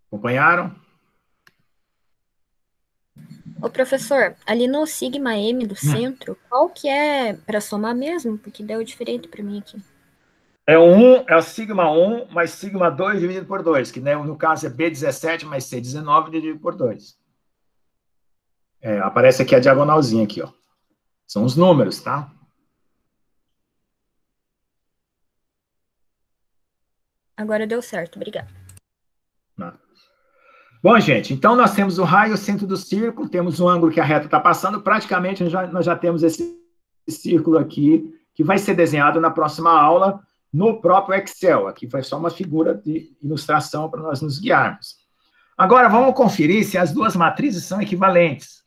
Acompanharam? Ô, professor, ali no sigma M do centro, qual que é para somar mesmo? Porque deu diferente para mim aqui. É o sigma 1 mais sigma 2 dividido por 2, que, né, no caso é B17 mais C19 dividido por 2. Aparece aqui a diagonalzinha aqui, ó. São os números, tá? Agora deu certo, obrigada. Bom, gente, então nós temos o raio, o centro do círculo, temos o ângulo que a reta está passando, praticamente nós já temos esse círculo aqui, que vai ser desenhado na próxima aula, no próprio Excel. Aqui foi só uma figura de ilustração para nós nos guiarmos. Agora, vamos conferir se as duas matrizes são equivalentes.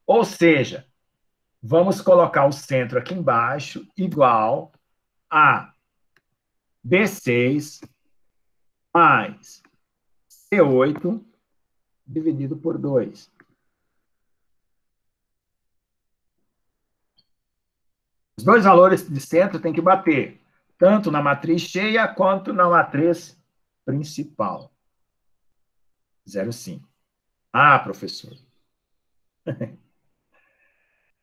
Ou seja, vamos colocar o centro aqui embaixo, igual a B6 mais C8 dividido por 2. Os dois valores de centro têm que bater, tanto na matriz cheia quanto na matriz principal. 0,5. Ah, professor.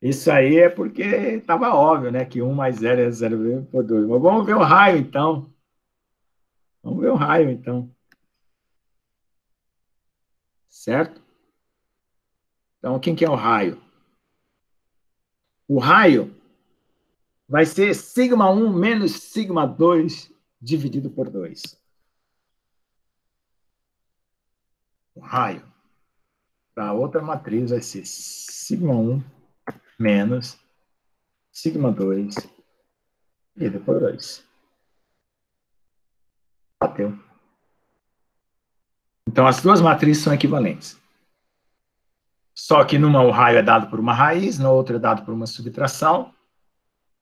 Isso aí é porque estava óbvio, né? Que 1 mais 0 é 0 por 2. Mas vamos ver o raio, então. Vamos ver o raio, então. Certo? Então, quem que é o raio? O raio vai ser sigma 1 menos sigma 2 dividido por 2. O raio da outra matriz vai ser sigma 1 menos sigma 2 dividido por 2. Bateu. Então, as duas matrizes são equivalentes. Só que numa o raio é dado por uma raiz, na outra é dado por uma subtração.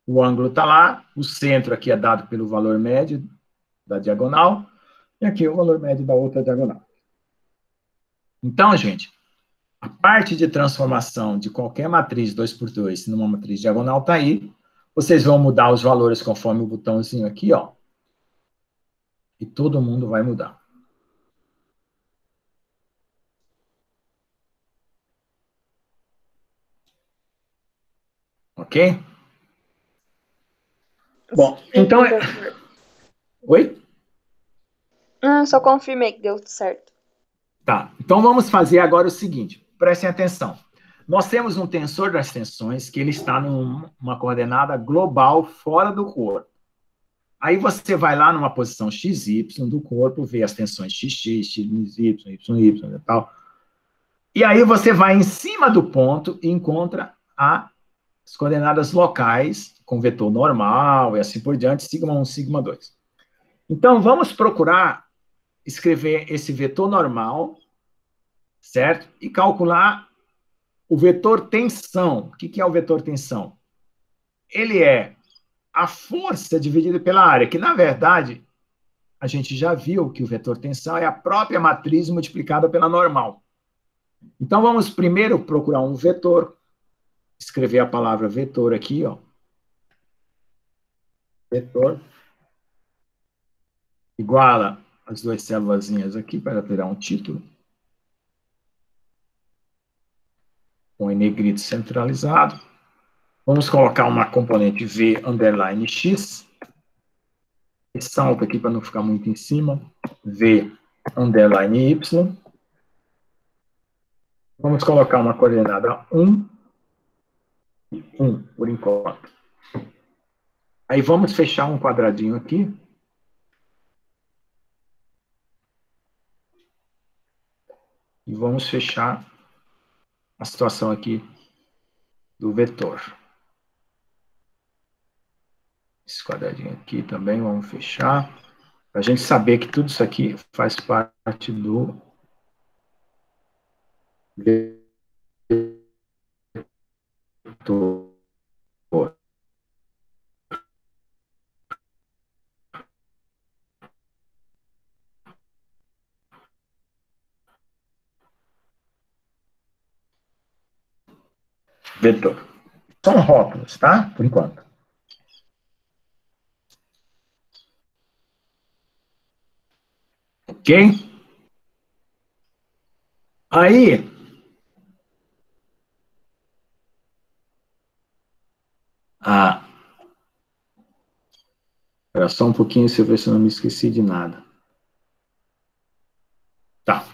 O ângulo está lá, o centro aqui é dado pelo valor médio da diagonal, e aqui o valor médio da outra diagonal. Então, gente, a parte de transformação de qualquer matriz 2 por 2 numa matriz diagonal está aí. Vocês vão mudar os valores conforme o botãozinho aqui, ó. E todo mundo vai mudar. Ok? Bom, então... Oi? Só confirmei que deu certo. Tá, então vamos fazer agora o seguinte, prestem atenção. Nós temos um tensor das tensões que ele está numa coordenada global fora do corpo. Aí você vai lá numa posição XY do corpo, vê as tensões XX, XY, YY e tal. E aí você vai em cima do ponto e encontra a as coordenadas locais, com vetor normal e assim por diante, sigma1, sigma2. Então, vamos procurar escrever esse vetor normal, certo? E calcular o vetor tensão. O que é o vetor tensão? Ele é a força dividida pela área, que, na verdade, a gente já viu que o vetor tensão é a própria matriz multiplicada pela normal. Então, vamos primeiro procurar um vetor, escrever a palavra vetor aqui, ó. Vetor iguala as duas célulazinhas aqui, para virar um título. Com em negrito centralizado. Vamos colocar uma componente V underline X. Salta aqui para não ficar muito em cima. V underline Y. Vamos colocar uma coordenada 1 e 1, por enquanto. Aí vamos fechar um quadradinho aqui. E vamos fechar a situação aqui do vetor. Esse quadradinho aqui também vamos fechar. Para a gente saber que tudo isso aqui faz parte do vetor. Vetor. São rótulos, tá? Por enquanto. Ok? Aí, espera só um pouquinho, se eu ver se eu não me esqueci de nada. Tá.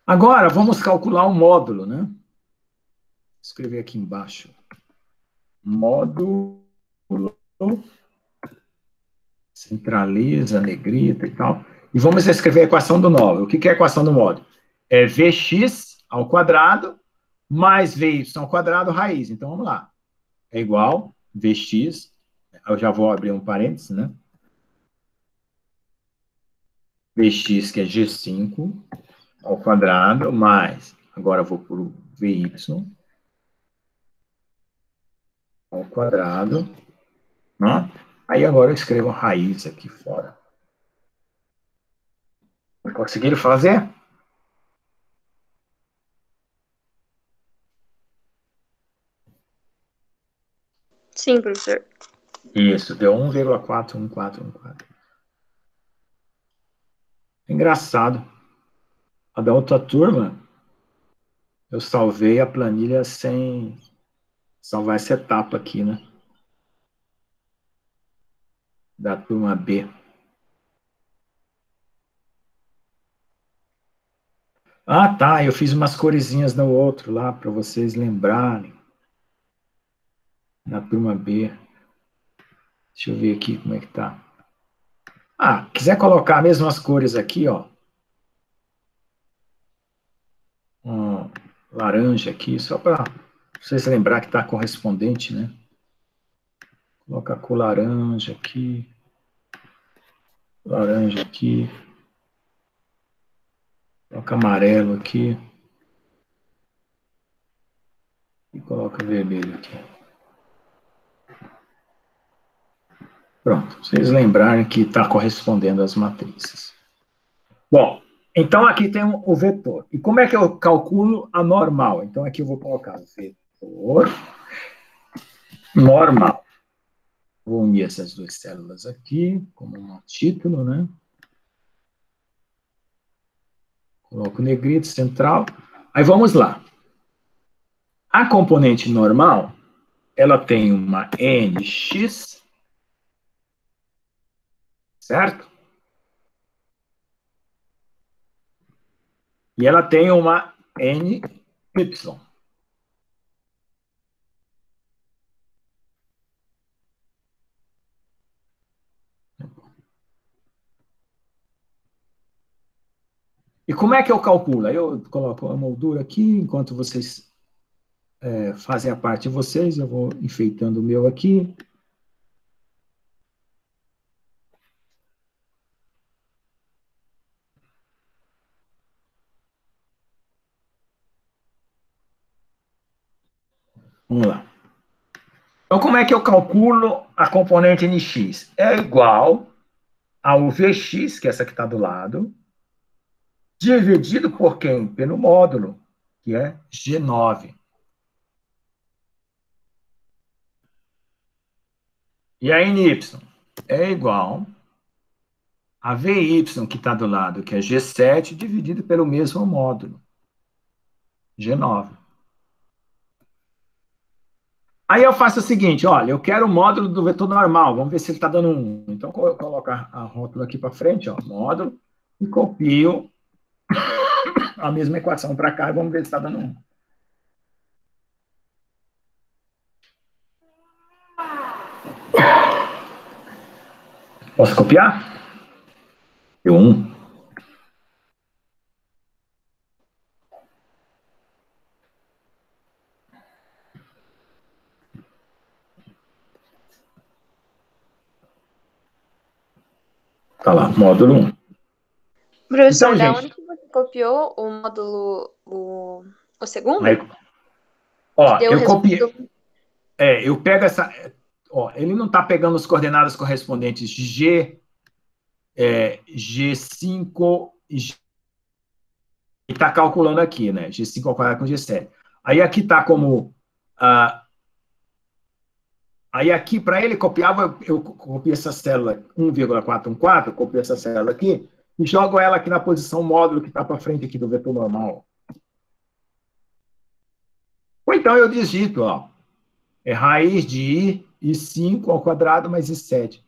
Agora, vamos calcular o módulo, né? Vou escrever aqui embaixo. Módulo, centraliza, negrita e tal. E vamos escrever a equação do nó. O que é a equação do módulo? É Vx ao quadrado mais Vy ao quadrado raiz. Então, vamos lá. É igual Vx, eu já vou abrir um parênteses, né? Vx, que é G5 ao quadrado, mais, agora eu vou por Vy ao quadrado, né? Aí agora eu escrevo a raiz aqui fora. Conseguiram fazer? Sim, professor. Isso, deu 1,41414. Engraçado. A da outra turma, eu salvei a planilha sem salvar essa etapa aqui, né? Da turma B. Ah, tá, eu fiz umas coresinhas no outro lá, para vocês lembrarem. Na turma B. Deixa eu ver aqui como é que tá. Ah, quiser colocar mesmo as cores aqui, ó. Laranja aqui, só para vocês lembrar que tá correspondente, né? Coloca a cor laranja aqui. Laranja aqui. Coloca amarelo aqui. E coloca vermelho aqui. Pronto, vocês lembrarem que está correspondendo às matrizes. Bom, então aqui tem o vetor. E como é que eu calculo a normal? Então aqui eu vou colocar vetor normal. Vou unir essas duas células aqui, como um título, né? Coloco o negrito central. Aí vamos lá. A componente normal, ela tem uma nx, certo? E ela tem uma ny. E como é que eu calculo? Aí eu coloco a moldura aqui, enquanto vocês fazem a parte de vocês, eu vou enfeitando o meu aqui. Vamos lá. Então, como é que eu calculo a componente NX? É igual ao VX, que é essa que está do lado, dividido por quem? Pelo módulo, que é G9. E a NY é igual a VY, que está do lado, que é G7, dividido pelo mesmo módulo, G9. Aí eu faço o seguinte, olha, eu quero o módulo do vetor normal, vamos ver se ele está dando 1. Então, eu coloco a rótula aqui para frente, ó, módulo, e copio a mesma equação para cá e vamos ver se está dando 1. Posso copiar? Deu 1. Tá lá, módulo 1. Professor, Então, da gente, onde que você copiou o módulo, o segundo? aí, Que ó, deu o eu copiei. resultado. Eu pego essa. Ó, ele não está pegando as coordenadas correspondentes G5 e está calculando aqui, né? G5 ao quadrado com G7. Aí aqui está como. Aí aqui, para ele copiar, eu copio essa célula 1,414, copio essa célula aqui e jogo ela aqui na posição módulo que está para frente aqui do vetor normal. Ou então eu digito, ó. É raiz de I5 ao quadrado mais I7.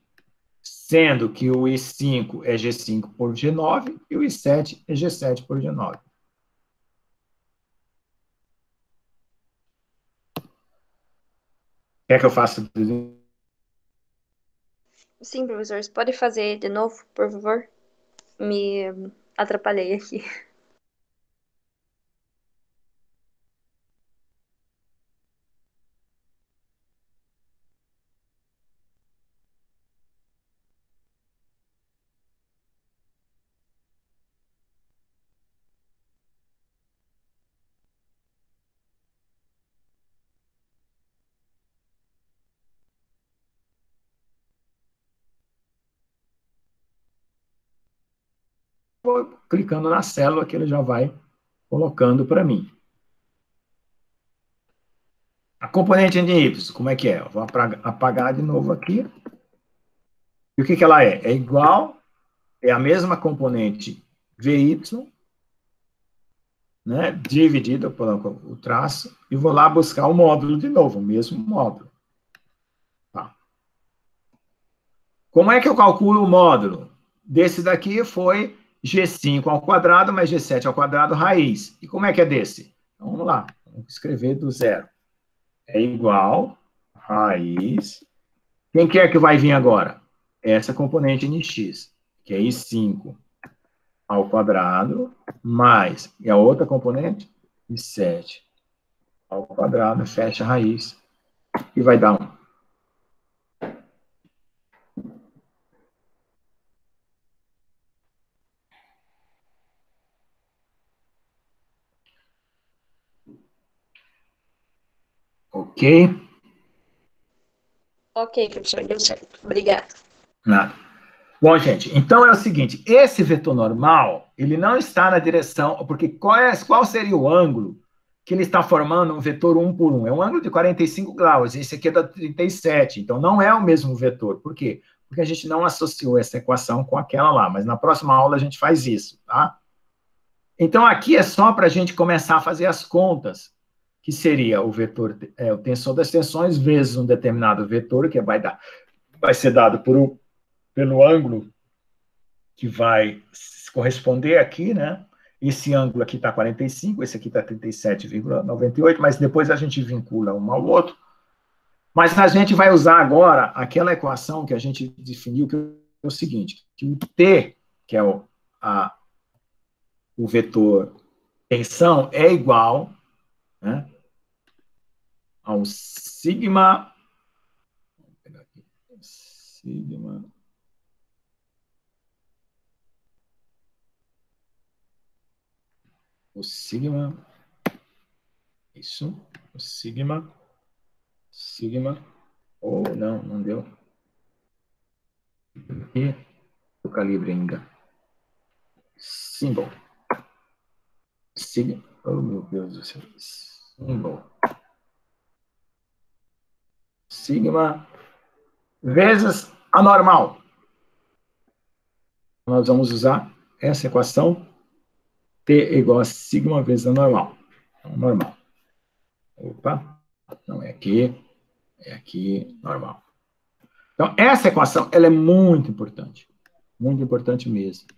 Sendo que o I5 é G5 por G9 e o I7 é G7 por G9. Quer que eu faça? Sim, professor, você pode fazer de novo, por favor? Me atrapalhei aqui. Vou clicando na célula que ele já vai colocando para mim. A componente de Y, como é que é? Eu vou apagar de novo aqui. E o que ela é? É igual, é a mesma componente VY, né, dividido pelo traço, e vou lá buscar o módulo de novo, o mesmo módulo. Tá. Como é que eu calculo o módulo? Desse daqui foi G5 ao quadrado mais G7 ao quadrado raiz. E como é que é desse? Então, vamos lá, vamos escrever do zero. É igual raiz. Quem que é que vai vir agora? Essa componente NX, que é I5 ao quadrado, mais, e a outra componente, I7 ao quadrado, fecha a raiz, e vai dar 1. Ok? Ok, professor, deu certo. Obrigada. Nada. Bom, gente, então é o seguinte, esse vetor normal, ele não está na direção, porque qual seria o ângulo que ele está formando um vetor 1 por 1? É um ângulo de 45 graus, esse aqui é da 37, então não é o mesmo vetor. Por quê? Porque a gente não associou essa equação com aquela lá, mas na próxima aula a gente faz isso, tá? Então aqui é só para a gente começar a fazer as contas, que seria o vetor, o tensor das tensões vezes um determinado vetor, que vai ser dado pelo ângulo que vai corresponder aqui, né? Esse ângulo aqui está 45, esse aqui está 37,98, mas depois a gente vincula um ao outro. Mas a gente vai usar agora aquela equação que a gente definiu, que é o seguinte, que o T, que é o vetor tensão, é igual, né, ao sigma, vou pegar aqui, sigma, o sigma, isso, o sigma, ou não, não deu. E o calibre ainda. Symbol. Sigma. Oh, meu Deus do céu. Symbol. Sigma vezes a normal. Nós vamos usar essa equação. T é igual a sigma vezes a normal. Então, normal. Opa, não é aqui, normal. Então, essa equação, ela é muito importante mesmo.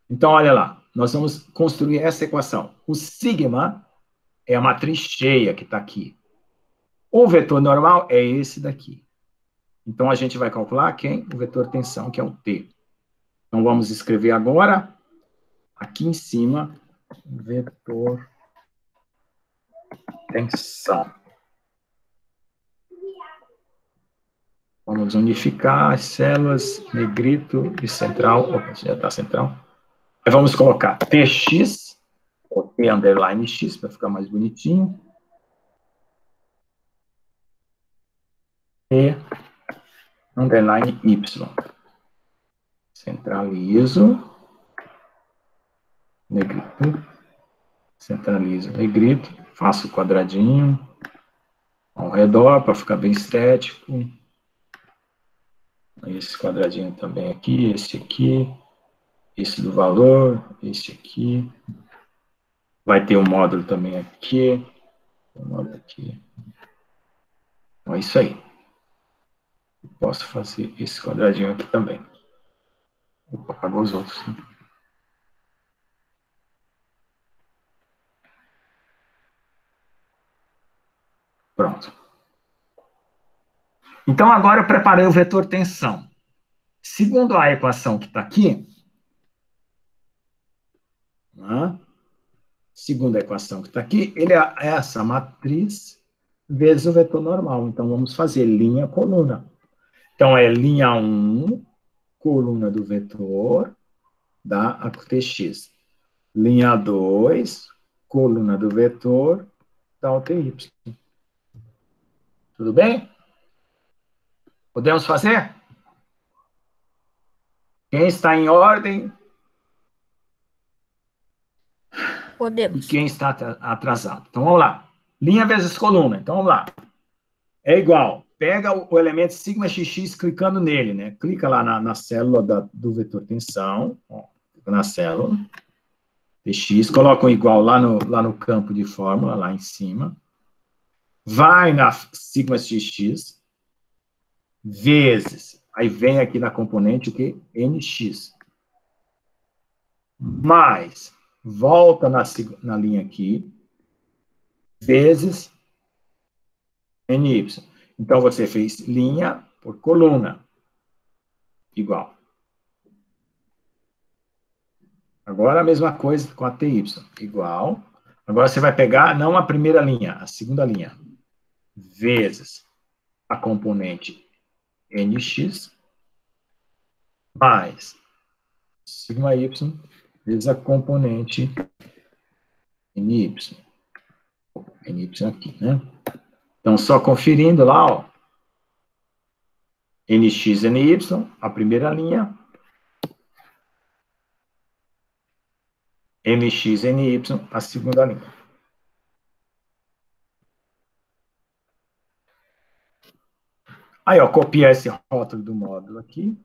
Então, olha lá, nós vamos construir essa equação. O sigma é a matriz cheia que está aqui. O vetor normal é esse daqui. Então, a gente vai calcular quem? O vetor tensão, que é o T. Então, vamos escrever agora, aqui em cima, vetor tensão. Vamos unificar as células, negrito e central. Opa, já está central. Aí vamos colocar Tx, ou T underline X, para ficar mais bonitinho. E underline Y. Centralizo. Negrito. Centralizo negrito. Faço o quadradinho ao redor, para ficar bem estético. Esse quadradinho também aqui, esse aqui. Esse do valor, esse aqui. Vai ter um módulo também aqui. Um módulo aqui. Então, é isso aí. Posso fazer esse quadradinho aqui também. Opa, apagou os outros. Né? Pronto. Então, agora eu preparei o vetor tensão. Segundo a equação que está aqui, né? Segundo a equação que está aqui, ele é essa matriz vezes o vetor normal. Então, vamos fazer linha, coluna. Então, é linha 1, coluna do vetor, dá a Tx. Linha 2, coluna do vetor, dá o Ty. Tudo bem? Podemos fazer? Quem está em ordem? Podemos. E quem está atrasado? Então, vamos lá. Linha vezes coluna. Então, vamos lá. É igual. Pega o elemento sigma xx clicando nele, né? Clica lá na célula do vetor tensão. Ó, clica na célula. Tx. Coloca um igual lá no campo de fórmula, lá em cima. Vai na sigma xx. Vezes. Aí vem aqui na componente o que? Nx. Mais. Volta na linha aqui. Vezes NY. Então, você fez linha por coluna. Igual. Agora, a mesma coisa com a TY. Igual. Agora, você vai pegar, não a primeira linha, a segunda linha. Vezes a componente NX. Mais sigma Y. Vezes a componente NY. NY aqui, né? Então, só conferindo lá, ó. NX, NY, a primeira linha. NX, NY, a segunda linha. Aí, ó, copia esse rótulo do módulo aqui.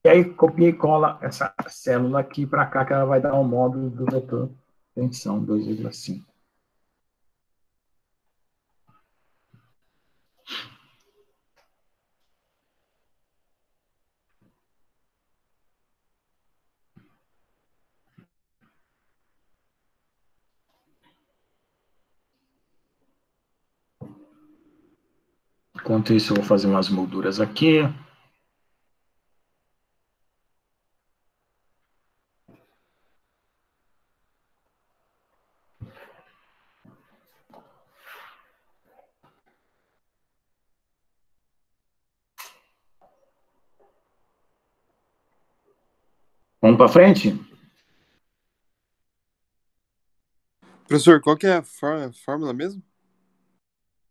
E aí, copia e cola essa célula aqui para cá, que ela vai dar um módulo do vetor tensão 2,5. Enquanto isso, eu vou fazer umas molduras aqui. Vamos para frente? Professor, qual que é a fórmula mesmo?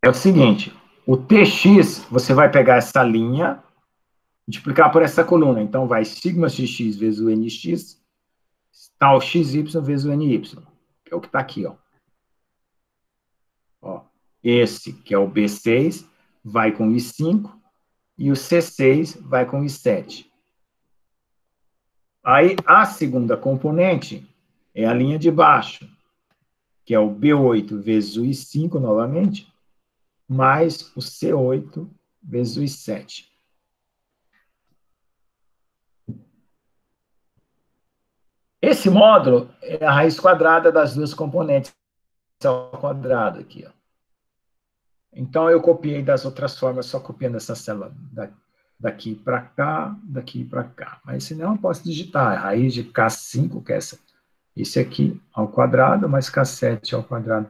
É o seguinte, o TX, você vai pegar essa linha, multiplicar por essa coluna. Então, vai sigma xx vezes o nx, tal xy vezes o ny, que é o que está aqui, ó. Ó. Esse, que é o B6, vai com I5, e o C6 vai com I7. Aí, a segunda componente é a linha de baixo, que é o B8 vezes o I5, novamente, mais o C8 vezes o I7. Esse módulo é a raiz quadrada das duas componentes ao quadrado aqui, ó. Então, eu copiei das outras formas, só copiando essa célula daqui para cá, daqui para cá. Mas, senão, eu posso digitar a raiz de K5, que é esse aqui, ao quadrado, mais K7 ao quadrado.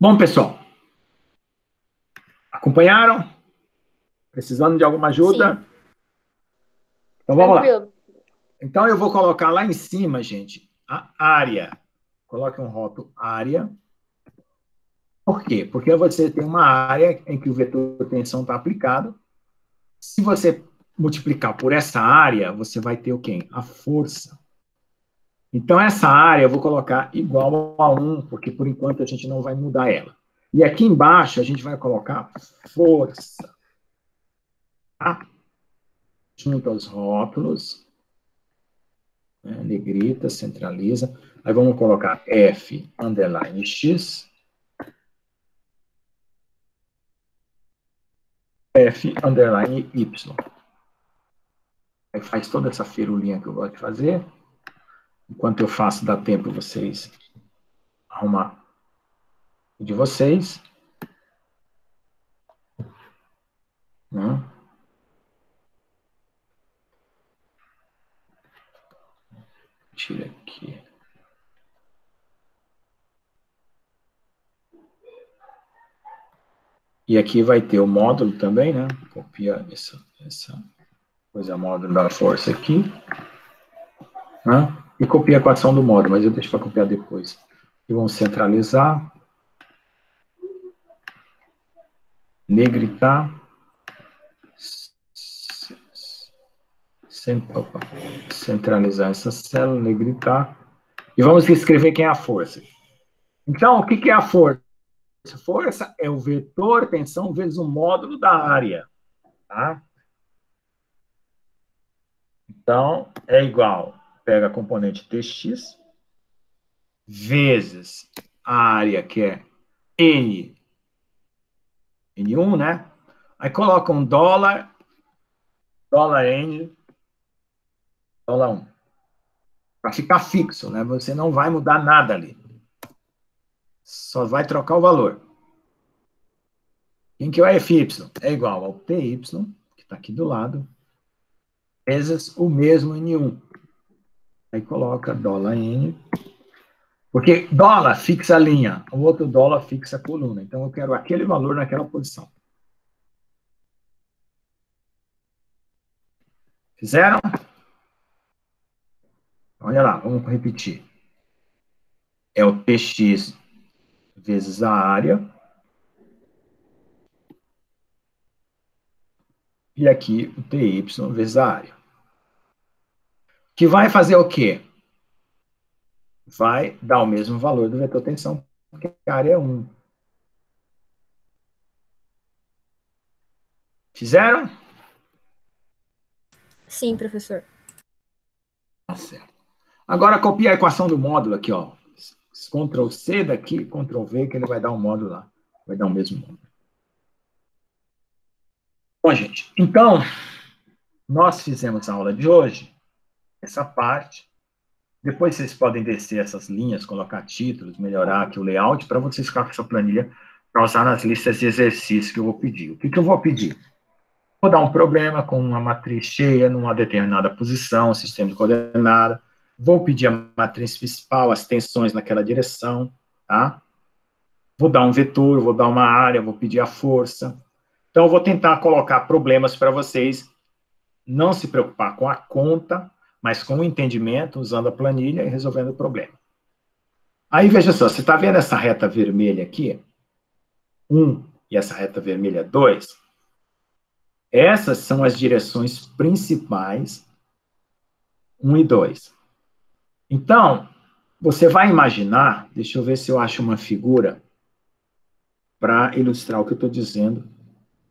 Bom, pessoal, acompanharam? Precisando de alguma ajuda? Sim. Então, vamos lá. Tranquilo. Então, eu vou colocar lá em cima, gente, a área. Coloque um rótulo área. Por quê? Porque você tem uma área em que o vetor de tensão está aplicado. Se você multiplicar por essa área, você vai ter o quê? A força. Então, essa área eu vou colocar igual a 1, porque, por enquanto, a gente não vai mudar ela. E aqui embaixo, a gente vai colocar força. Tá? Junto aos rótulos. Né? Negrita, centraliza. Aí vamos colocar F, underline X. F, underline Y. Aí faz toda essa firulinha que eu gosto de fazer. Enquanto eu faço, dá tempo vocês arrumar o de vocês. Né? Tira aqui. E aqui vai ter o módulo também, né? Copia essa coisa módulo da força aqui. Né? E copia a equação do módulo, mas eu deixo para copiar depois. E vamos centralizar. Negritar. Centralizar essa célula, negritar. E vamos escrever quem é a força. Então, o que é a força? Força é o vetor tensão vezes o módulo da área. Tá? Então, é igual. Pega a componente Tx vezes a área, que é N1, né? Aí coloca um dólar, dólar N, dólar 1. Para ficar fixo, né? Você não vai mudar nada ali. Só vai trocar o valor. Em que o FY é igual ao TY, que está aqui do lado, vezes o mesmo N1. Aí coloca dólar N, porque dólar fixa a linha, o outro dólar fixa a coluna. Então, eu quero aquele valor naquela posição. Fizeram? Olha lá, vamos repetir. É o TX vezes a área. E aqui o TY vezes a área. Que vai fazer o quê? Vai dar o mesmo valor do vetor tensão, porque a área é 1. Fizeram? Sim, professor. Tá certo. Agora copia a equação do módulo aqui, ó. Ctrl C daqui, Ctrl V, que ele vai dar um módulo lá. Vai dar o mesmo módulo. Bom, gente, então, nós fizemos a aula de hoje, essa parte. Depois vocês podem descer essas linhas, colocar títulos, melhorar aqui o layout, para vocês ficarem com essa planilha para usar nas listas de exercícios que eu vou pedir. O que eu vou pedir? Vou dar um problema com uma matriz cheia numa determinada posição, sistema de coordenada. Vou pedir a matriz principal, as tensões naquela direção, tá? vou dar um vetor, vou dar uma área, vou pedir a força. Então, eu vou tentar colocar problemas para vocês não se preocupar com a conta, mas com o entendimento, usando a planilha e resolvendo o problema. Aí, veja só, você está vendo essa reta vermelha aqui? 1 e essa reta vermelha 2? Essas são as direções principais, 1 e 2. Então, você vai imaginar, deixa eu ver se eu acho uma figura para ilustrar o que eu estou dizendo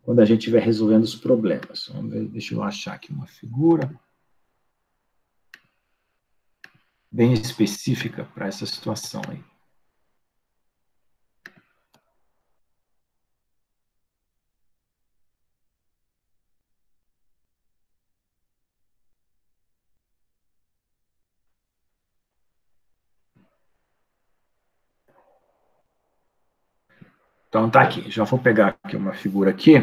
quando a gente estiver resolvendo os problemas. Vamos ver, deixa eu achar aqui uma figura bem específica para essa situação aí. Então, tá aqui. Já vou pegar aqui uma figura aqui.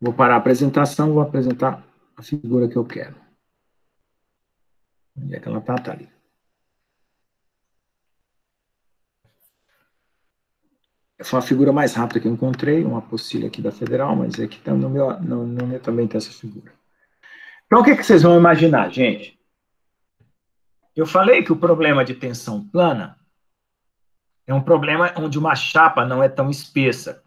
Vou parar a apresentação, vou apresentar a figura que eu quero. Onde é que ela está? Está ali. Foi uma figura mais rápida que eu encontrei, uma apostila aqui da Federal, mas aqui tá no meu também tem essa figura. Então, o que vocês vão imaginar, gente? Eu falei que o problema de tensão plana é um problema onde uma chapa não é tão espessa.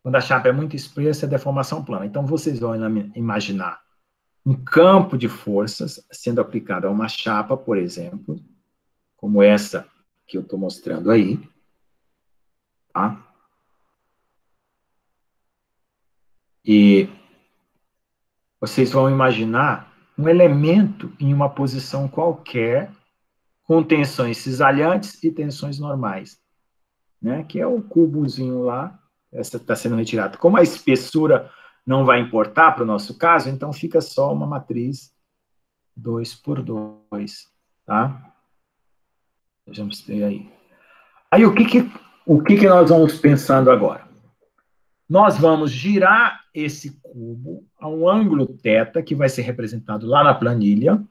Quando a chapa é muito espessa, é deformação plana. Então, vocês vão imaginar um campo de forças sendo aplicado a uma chapa, por exemplo, como essa que eu estou mostrando aí. Tá? E vocês vão imaginar um elemento em uma posição qualquer, com tensões cisalhantes e tensões normais, né? Que é o cubozinho lá, essa está sendo retirada. Como a espessura não vai importar para o nosso caso, então fica só uma matriz 2 por 2, tá? Vejamos aí. Aí o que nós vamos pensando agora? Nós vamos girar esse cubo a um ângulo θ, que vai ser representado lá na planilha.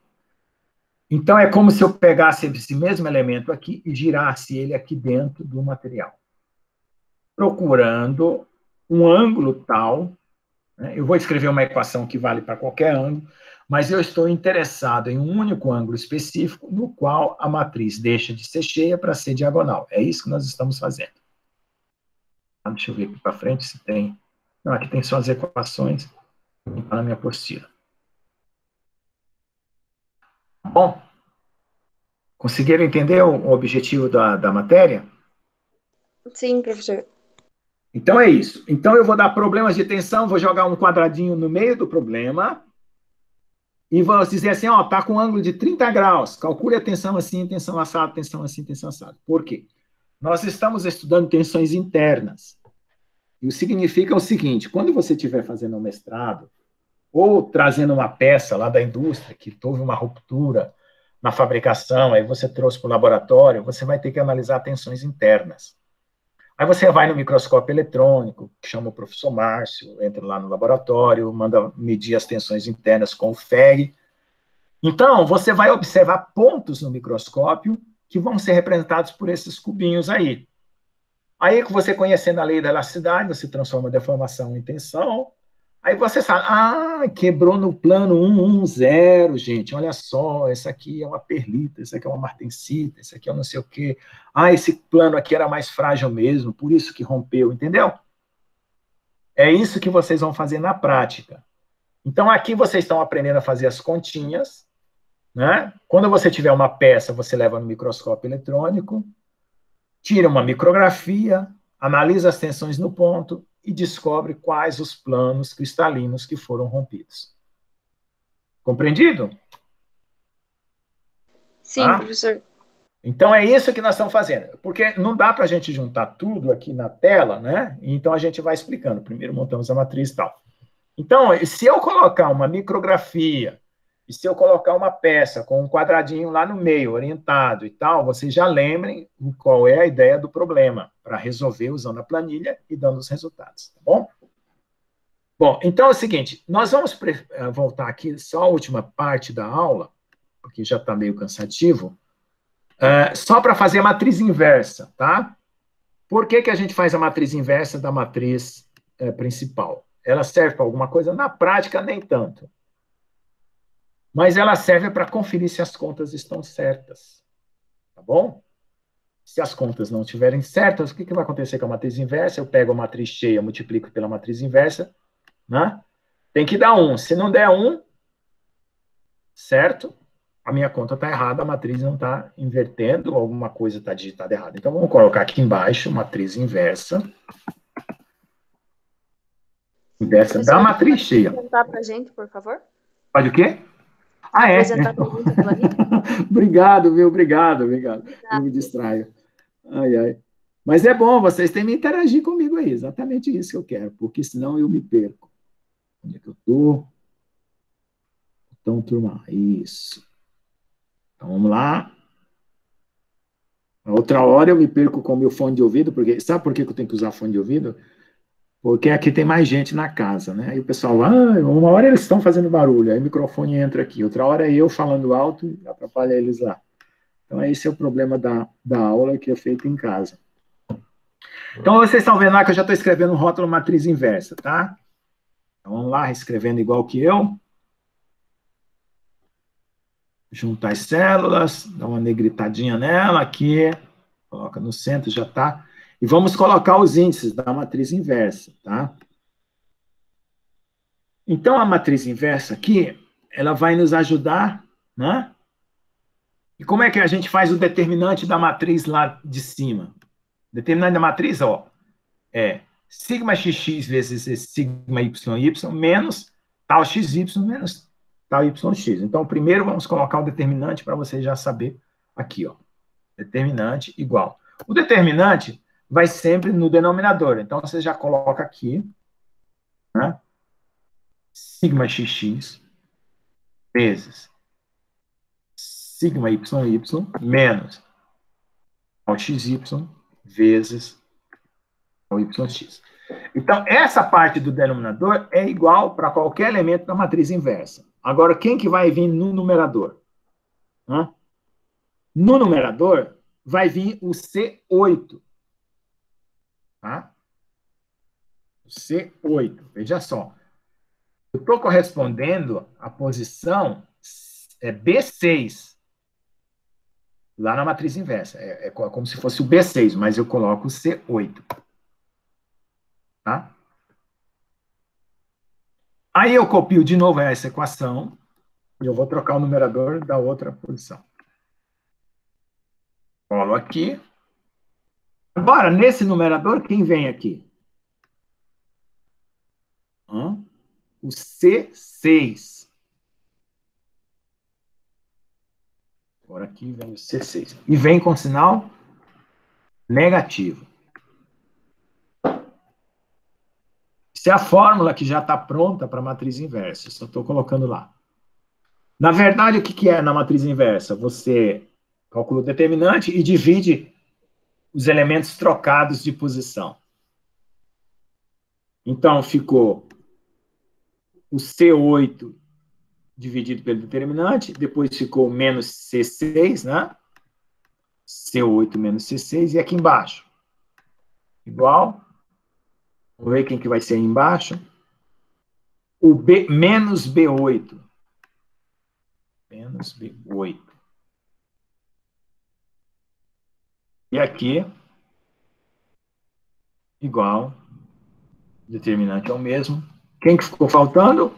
Então, é como se eu pegasse esse mesmo elemento aqui e girasse ele aqui dentro do material, procurando um ângulo tal, né? Eu vou escrever uma equação que vale para qualquer ângulo, mas eu estou interessado em um único ângulo específico, no qual a matriz deixa de ser cheia para ser diagonal. É isso que nós estamos fazendo. Deixa eu ver aqui para frente se tem... Não, aqui tem só as equações na minha apostila. Bom, conseguiram entender o objetivo da matéria? Sim, professor. Então é isso. Então eu vou dar problemas de tensão, vou jogar um quadradinho no meio do problema e vou dizer assim, ó, tá com um ângulo de 30 graus, calcule a tensão assim, tensão assado, tensão assim, tensão assado. Por quê? Nós estamos estudando tensões internas. Isso significa o seguinte, quando você estiver fazendo um mestrado, ou trazendo uma peça lá da indústria, que houve uma ruptura na fabricação, aí você trouxe para o laboratório, você vai ter que analisar tensões internas. Aí você vai no microscópio eletrônico, chama o professor Márcio, entra lá no laboratório, manda medir as tensões internas com o FEG. Então, você vai observar pontos no microscópio que vão ser representados por esses cubinhos aí. Aí, você conhecendo a lei da elasticidade, você transforma a deformação em tensão. Aí você sabe, quebrou no plano 110, gente, olha só, essa aqui é uma perlita, essa aqui é uma martensita, essa aqui é um não sei o quê. Esse plano aqui era mais frágil mesmo, por isso que rompeu, entendeu? É isso que vocês vão fazer na prática. Então, aqui vocês estão aprendendo a fazer as continhas, né? Quando você tiver uma peça, você leva no microscópio eletrônico, tira uma micrografia, analisa as tensões no ponto e descobre quais os planos cristalinos que foram rompidos. Compreendido? Sim, professor. Então, é isso que nós estamos fazendo. Porque não dá para a gente juntar tudo aqui na tela, né? Então, a gente vai explicando. Primeiro, montamos a matriz e tal. Então, se eu colocar uma micrografia, e se eu colocar uma peça com um quadradinho lá no meio, orientado e tal, vocês já lembrem qual é a ideia do problema, para resolver usando a planilha e dando os resultados, tá bom? Bom, então é o seguinte, nós vamos voltar aqui só a última parte da aula, porque já está meio cansativo. Só para fazer a matriz inversa, tá? Por que que a gente faz a matriz inversa da matriz principal? Ela serve para alguma coisa? Na prática, nem tanto. Mas ela serve para conferir se as contas estão certas. Tá bom? Se as contas não estiverem certas, o que vai acontecer com a matriz inversa? Eu pego a matriz cheia, multiplico pela matriz inversa, né? Tem que dar 1. Se não der 1, certo? A minha conta está errada, a matriz não está invertendo, alguma coisa está digitada errada. Então, vamos colocar aqui embaixo, matriz inversa. Inversa da matriz cheia. Pode apresentar para a gente, por favor? Pode o quê? Ah, é? Apresentar para a gente aquilo ali? Obrigado, viu? Obrigado. Não me distraio. Ai, ai. Mas é bom, vocês têm que interagir comigo aí, exatamente isso que eu quero, porque senão eu me perco. Onde é que eu estou? Então, turma, isso. Então, vamos lá. A outra hora eu me perco com o meu fone de ouvido, porque sabe por que eu tenho que usar fone de ouvido? Porque aqui tem mais gente na casa, né? Aí o pessoal, uma hora eles estão fazendo barulho, aí o microfone entra aqui, outra hora é eu falando alto e atrapalha eles lá. Então, esse é o problema da aula que é feita em casa. Então, vocês estão vendo lá que eu já estou escrevendo um rótulo matriz inversa, tá? Então, vamos lá, escrevendo igual que eu. Juntar as células, dá uma negritadinha nela aqui, coloca no centro, já está. E vamos colocar os índices da matriz inversa, tá? Então, a matriz inversa aqui, ela vai nos ajudar, né? E como é que a gente faz o determinante da matriz lá de cima? O determinante da matriz, ó, é sigma xx vezes sigma yy menos tal xy menos tal yx. Então, primeiro vamos colocar o determinante para você já saber aqui, ó. Determinante igual. O determinante vai sempre no denominador. Então, você já coloca aqui, né? Sigma xx vezes sigma yy menos ao xy vezes ao yx. Então, essa parte do denominador é igual para qualquer elemento da matriz inversa. Agora, quem que vai vir no numerador? Hã? No numerador, vai vir o C8. Tá? O C8. Veja só. Eu estou correspondendo à posição B6. Lá na matriz inversa. É como se fosse o B6, mas eu coloco o C8. Tá? Aí eu copio de novo essa equação e eu vou trocar o numerador da outra posição. Colo aqui. Agora, nesse numerador, quem vem aqui? O C6. Agora aqui vem o C6. E vem com sinal negativo. Essa é a fórmula que já está pronta para a matriz inversa. Só estou colocando lá. Na verdade, o que é na matriz inversa? Você calcula o determinante e divide os elementos trocados de posição. Então, ficou o C8 dividido pelo determinante, depois ficou menos C6, né? C8 menos C6, e aqui embaixo, igual, vamos ver quem que vai ser aí embaixo, o B, menos B8. Menos B8. E aqui, igual, determinante é o mesmo. Quem que ficou faltando?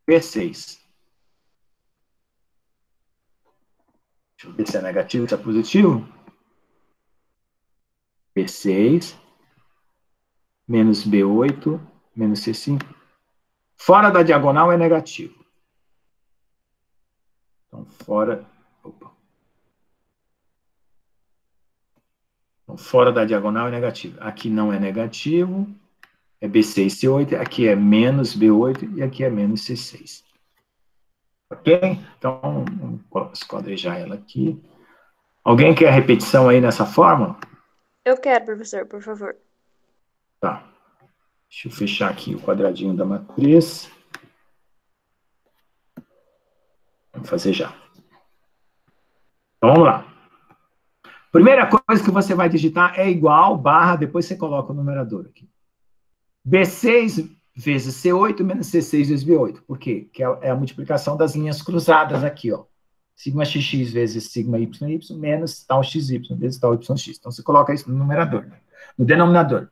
B6. Deixa eu ver se é negativo, se é positivo. B6, menos B8, menos C5. Fora da diagonal é negativo. Então, fora... Opa. Então, fora da diagonal é negativo. Aqui não é negativo. É B6, C8. Aqui é menos B8 e aqui é menos C6. Ok? Então, vamos esquadrejar ela aqui. Alguém quer a repetição aí nessa fórmula? Eu quero, professor, por favor. Tá. Deixa eu fechar aqui o quadradinho da matriz. Vamos fazer já. Então, vamos lá. Primeira coisa que você vai digitar é igual, barra, depois você coloca o numerador aqui. B6 vezes C8 menos C6 vezes B8. Por quê? Que é a multiplicação das linhas cruzadas aqui, ó. Sigma XX vezes sigma YY menos tal XY vezes tal YX. Então, você coloca isso no numerador, no denominador.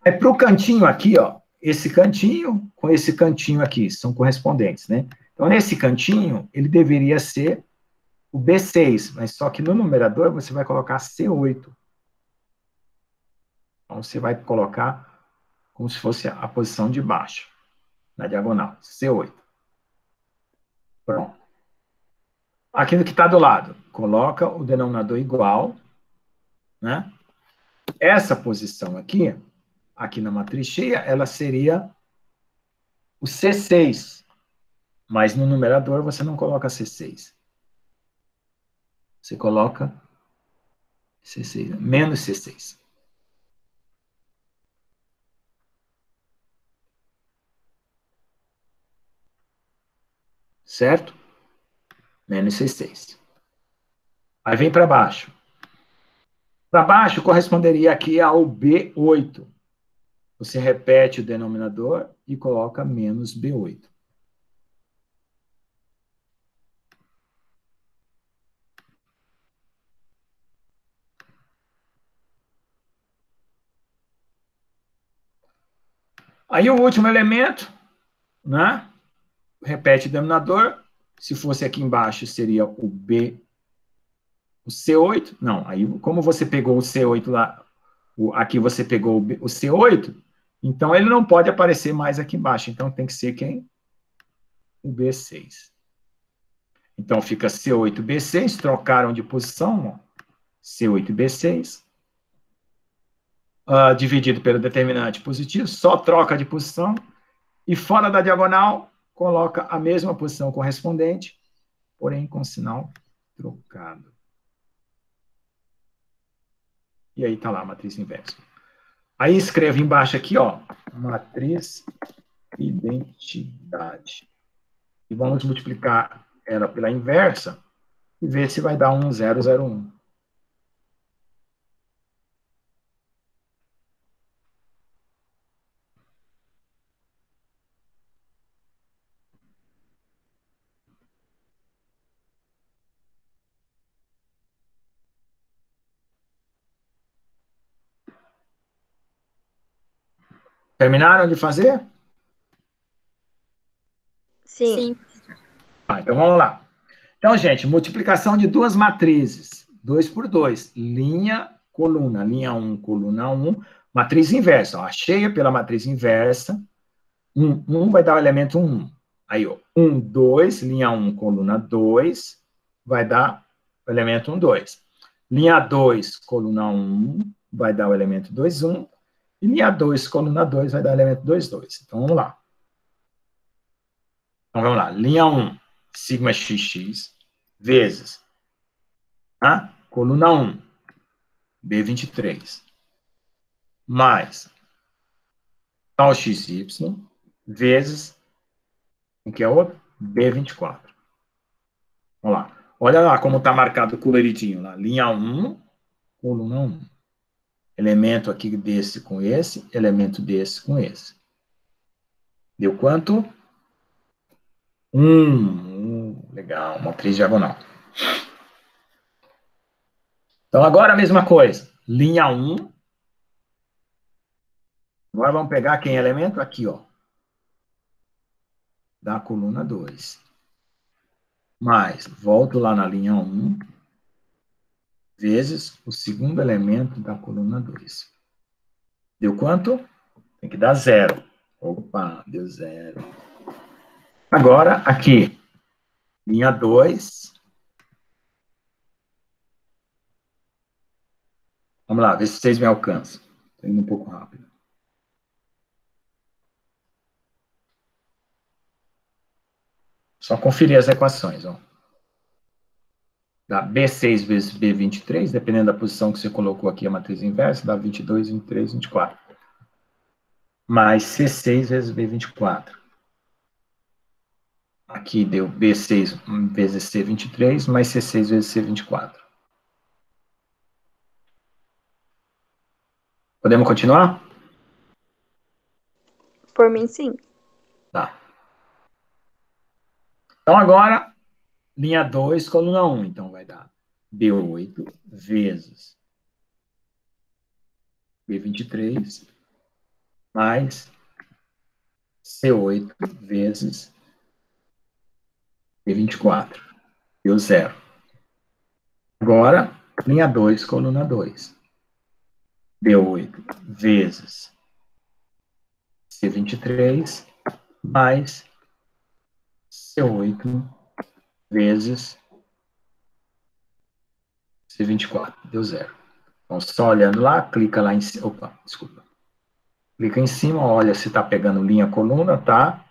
É para o cantinho aqui, ó, esse cantinho com esse cantinho aqui, são correspondentes, né? Então, nesse cantinho, ele deveria ser o B6, mas só que no numerador você vai colocar C8. Então, você vai colocar como se fosse a posição de baixo, na diagonal, C8. Pronto. Aqui no que está do lado, coloca o denominador igual, né? Essa posição aqui, aqui na matriz cheia, ela seria o C6, mas no numerador você não coloca C6. Você coloca C6, menos C6. Certo? Menos C6. Aí vem para baixo. Para baixo corresponderia aqui ao B8. Você repete o denominador e coloca menos B8. Aí o último elemento, né? Repete o denominador. Se fosse aqui embaixo, seria o C8. Não, aí como você pegou o C8 lá, aqui você pegou o C8, então ele não pode aparecer mais aqui embaixo. Então tem que ser quem? O B6. Então fica C8, B6, trocaram de posição, ó. C8, B6. Dividido pelo determinante positivo, só troca de posição, e fora da diagonal, coloca a mesma posição correspondente, porém com sinal trocado. E aí está lá a matriz inversa. Aí escreve embaixo aqui, ó, matriz identidade. E vamos multiplicar ela pela inversa e ver se vai dar 1001. Terminaram de fazer? Sim. Então vamos lá. Então, gente, multiplicação de duas matrizes. 2 por 2. Linha, coluna. Linha 1, coluna 1. Matriz inversa. Ó, cheia pela matriz inversa. 1 vai dar o elemento 1. Aí, ó, 1, 2. Linha 1, coluna 2. Vai dar o elemento 1, 2. Linha 2, coluna 1. Vai dar o elemento 2, 1. E linha 2, coluna 2, vai dar o elemento 2, 2. Então, vamos lá. Então, vamos lá. Linha 1, sigma XX, vezes coluna 1, B23, mais tal XY, vezes, o que é outro? B24. Vamos lá. Olha lá como está marcado coloridinho lá. Linha 1, coluna 1. Elemento aqui desse com esse, elemento desse com esse. Deu quanto? 1. Legal, matriz diagonal. Então, agora a mesma coisa. Linha 1. Agora vamos pegar quem é elemento? Aqui, ó. Da coluna 2. Mais, volto lá na linha 1. Vezes o segundo elemento da coluna 2. Deu quanto? Tem que dar 0. Opa, deu 0. Agora, aqui. Linha 2. Vamos lá, ver se vocês me alcançam. Estou indo um pouco rápido. Só conferir as equações, ó. Dá B6 vezes B23, dependendo da posição que você colocou aqui, a matriz inversa, dá 22, 23, 24. Mais C6 vezes B24. Aqui deu B6 vezes C23, mais C6 vezes C24. Podemos continuar? Por mim, sim. Tá. Então, agora, linha 2, coluna 1. Então, vai dar B8 vezes B23, mais C8 vezes B24. Deu 0. Agora, linha 2, coluna 2. B8 vezes C23, mais C8 vezes C24. Deu 0. Então, só olhando lá, clica lá em cima. Opa, desculpa. Clica em cima, olha se está pegando linha coluna, tá?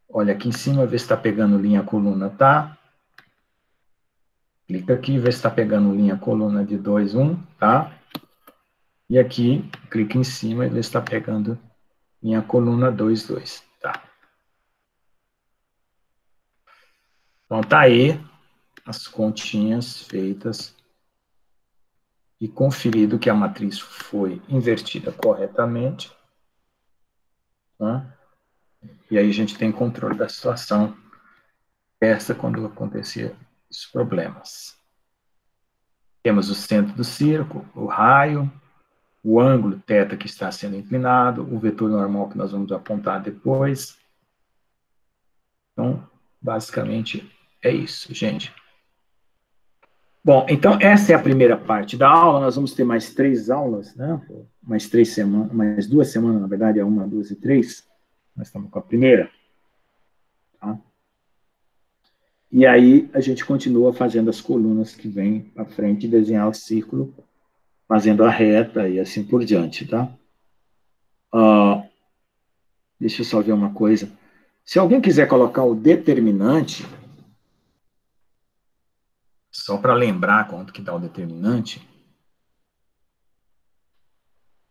Olha aqui em cima, vê se está pegando linha coluna, tá? Clica aqui, vê se está pegando linha coluna de 2, 1, tá? E aqui, clica em cima e vê se está pegando linha coluna 2, 2, tá? Então, tá aí as continhas feitas e conferido que a matriz foi invertida corretamente, tá? E aí a gente tem controle da situação essa quando acontecer os problemas. Temos o centro do círculo, o raio, o ângulo θ que está sendo inclinado, o vetor normal que nós vamos apontar depois. Então, basicamente, é isso, gente. Bom, então, essa é a primeira parte da aula. Nós vamos ter mais 3 aulas, né? Mais 3 semanas, mais 2 semanas, na verdade, é 1, 2 e 3. Nós estamos com a primeira. Tá? E aí, a gente continua fazendo as colunas que vêm à frente, desenhar o círculo, fazendo a reta e assim por diante, tá? Deixa eu só ver uma coisa. Se alguém quiser colocar o determinante, só para lembrar quanto que dá o determinante,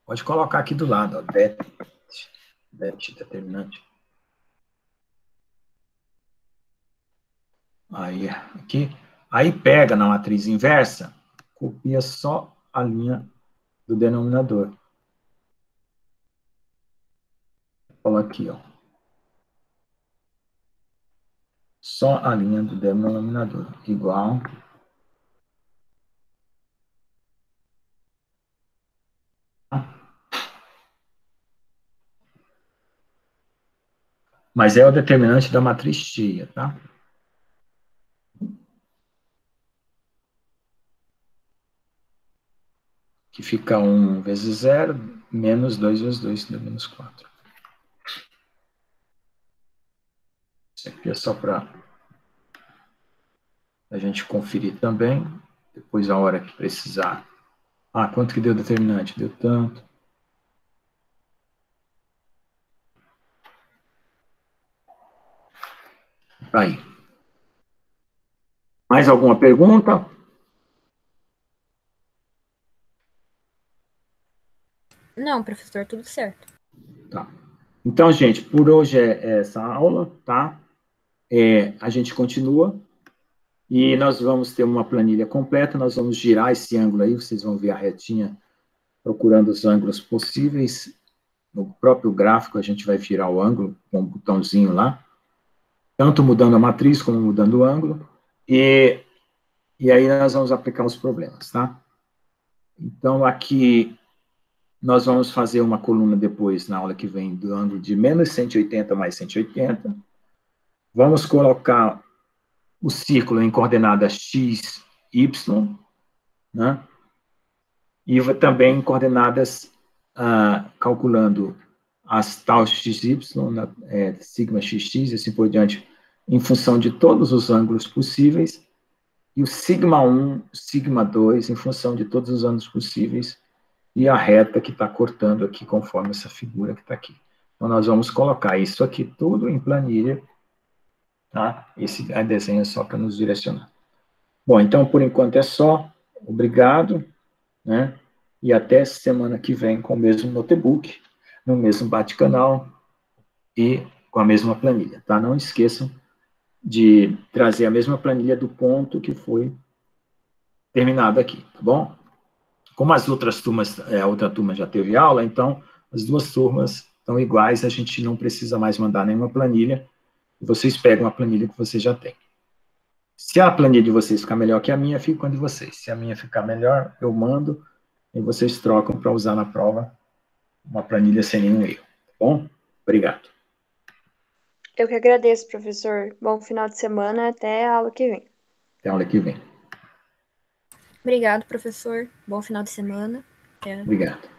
pode colocar aqui do lado, ó, determinante. Aí, aqui. Aí pega na matriz inversa, copia só a linha do denominador. Coloca aqui, ó. Só a linha do denominador. Igual. Mas é o determinante da matriz cheia, tá? Que fica 1 vezes 0, menos 2 vezes 2, que dá menos 4. Isso aqui é só para a gente conferir também, depois a hora que precisar. Ah, quanto que deu o determinante? Deu tanto. Aí. Mais alguma pergunta? Não, professor, tudo certo. Tá. Então, gente, por hoje é essa aula, tá? A gente continua e nós vamos ter uma planilha completa, nós vamos girar esse ângulo aí, vocês vão ver a retinha procurando os ângulos possíveis. No próprio gráfico a gente vai virar o ângulo com um botãozinho lá, tanto mudando a matriz como mudando o ângulo, e aí nós vamos aplicar os problemas, tá? Então, aqui nós vamos fazer uma coluna depois, na aula que vem, do ângulo de menos 180 mais 180. Vamos colocar o círculo em coordenadas x, y, né? E também em coordenadas, calculando as tal xy, sigma xx, e assim por diante, em função de todos os ângulos possíveis, e o sigma 1, sigma 2, em função de todos os ângulos possíveis, e a reta que está cortando aqui, conforme essa figura que está aqui. Então, nós vamos colocar isso aqui tudo em planilha, tá? Esse desenho é só para nos direcionar. Bom, então, por enquanto é só. Obrigado, né? E até semana que vem com o mesmo notebook, no mesmo bate-canal, e com a mesma planilha, tá? Não esqueçam de trazer a mesma planilha do ponto que foi terminado aqui, tá bom? Como as outras turmas, a outra turma já teve aula, então as duas turmas estão iguais, a gente não precisa mais mandar nenhuma planilha, vocês pegam a planilha que vocês já têm. Se a planilha de vocês ficar melhor que a minha, fica com a de vocês. Se a minha ficar melhor, eu mando e vocês trocam para usar na prova uma planilha sem nenhum erro, tá bom? Obrigado. Eu que agradeço, professor. Bom final de semana, até a aula que vem. Até a aula que vem. Obrigado, professor. Bom final de semana. Obrigado.